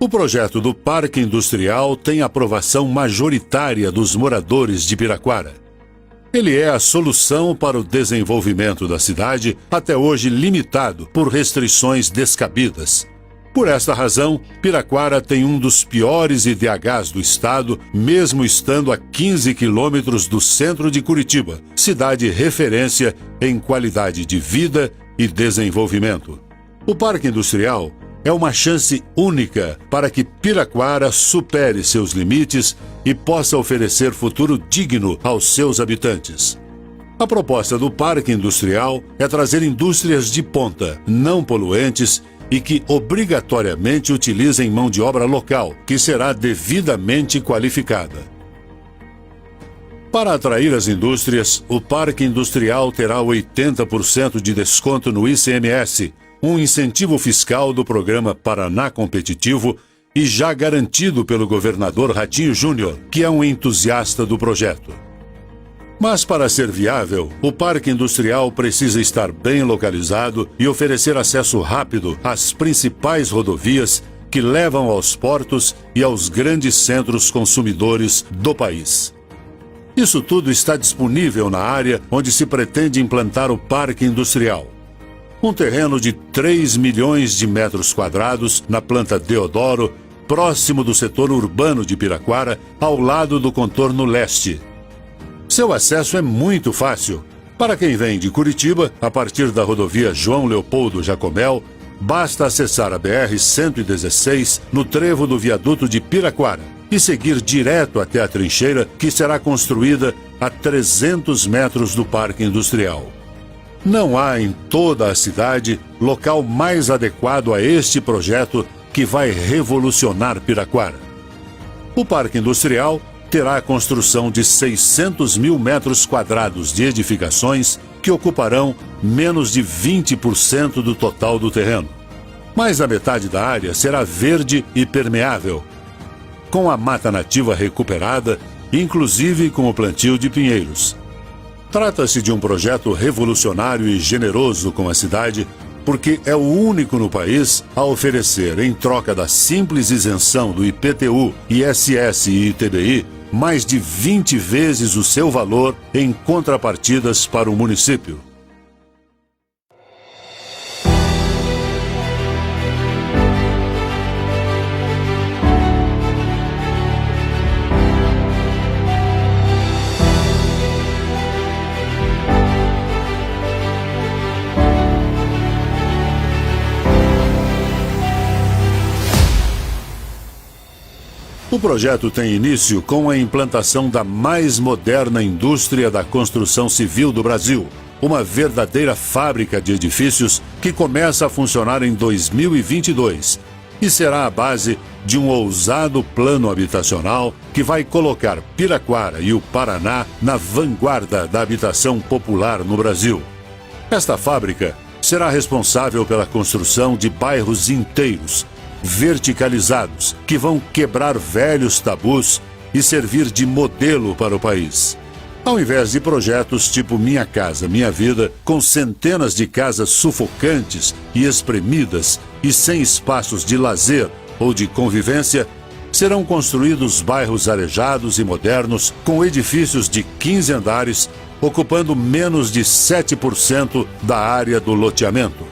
O projeto do Parque Industrial tem aprovação majoritária dos moradores de Piraquara. Ele é a solução para o desenvolvimento da cidade, até hoje limitado por restrições descabidas. Por esta razão, Piraquara tem um dos piores IDHs do estado, mesmo estando a 15 quilômetros do centro de Curitiba, cidade referência em qualidade de vida e desenvolvimento. O Parque Industrial é uma chance única para que Piraquara supere seus limites e possa oferecer futuro digno aos seus habitantes. A proposta do Parque Industrial é trazer indústrias de ponta, não poluentes e que obrigatoriamente utilizem mão de obra local, que será devidamente qualificada. Para atrair as indústrias, o Parque Industrial terá 80% de desconto no ICMS, um incentivo fiscal do programa Paraná Competitivo e já garantido pelo governador Ratinho Júnior, que é um entusiasta do projeto. Mas para ser viável, o Parque Industrial precisa estar bem localizado e oferecer acesso rápido às principais rodovias que levam aos portos e aos grandes centros consumidores do país. Isso tudo está disponível na área onde se pretende implantar o Parque Industrial. Um terreno de 3 milhões de metros quadrados na planta Deodoro, próximo do setor urbano de Piraquara, ao lado do contorno leste. Seu acesso é muito fácil. Para quem vem de Curitiba, a partir da rodovia João Leopoldo Jacomel, basta acessar a BR-116 no trevo do viaduto de Piraquara e seguir direto até a trincheira que será construída a 300 metros do Parque Industrial. Não há em toda a cidade local mais adequado a este projeto que vai revolucionar Piraquara. O Parque Industrial terá a construção de 600 mil metros quadrados de edificações que ocuparão menos de 20% do total do terreno. Mais da metade da área será verde e permeável, com a mata nativa recuperada, inclusive com o plantio de pinheiros. Trata-se de um projeto revolucionário e generoso com a cidade, porque é o único no país a oferecer, em troca da simples isenção do IPTU, ISS e ITBI, mais de 20 vezes o seu valor em contrapartidas para o município. O projeto tem início com a implantação da mais moderna indústria da construção civil do Brasil, uma verdadeira fábrica de edifícios que começa a funcionar em 2022 e será a base de um ousado plano habitacional que vai colocar Piraquara e o Paraná na vanguarda da habitação popular no Brasil. Esta fábrica será responsável pela construção de bairros inteiros, verticalizados que vão quebrar velhos tabus e servir de modelo para o país. Ao invés de projetos tipo Minha Casa, Minha Vida, com centenas de casas sufocantes e espremidas e sem espaços de lazer ou de convivência, serão construídos bairros arejados e modernos com edifícios de 15 andares, ocupando menos de 7% da área do loteamento.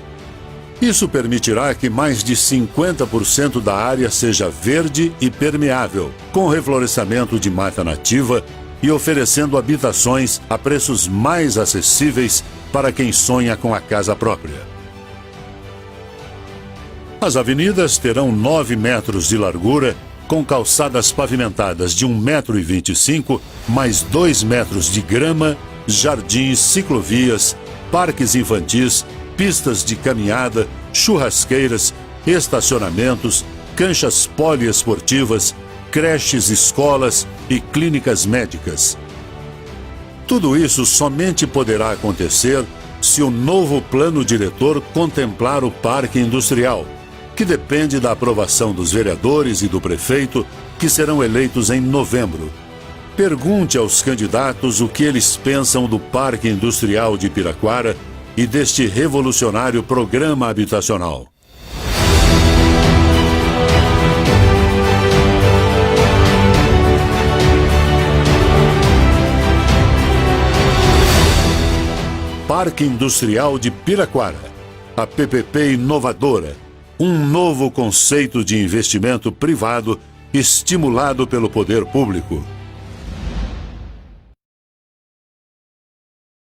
Isso permitirá que mais de 50% da área seja verde e permeável, com reflorestamento de mata nativa e oferecendo habitações a preços mais acessíveis para quem sonha com a casa própria. As avenidas terão 9 metros de largura, com calçadas pavimentadas de 1,25 m, mais 2 metros de grama, jardins, ciclovias, parques infantis, pistas de caminhada, churrasqueiras, estacionamentos, canchas poliesportivas, creches, escolas e clínicas médicas. Tudo isso somente poderá acontecer se o novo plano diretor contemplar o parque industrial, que depende da aprovação dos vereadores e do prefeito, que serão eleitos em novembro. Pergunte aos candidatos o que eles pensam do Parque Industrial de Piraquara e deste revolucionário programa habitacional. Parque Industrial de Piraquara, a PPP inovadora, um novo conceito de investimento privado estimulado pelo poder público.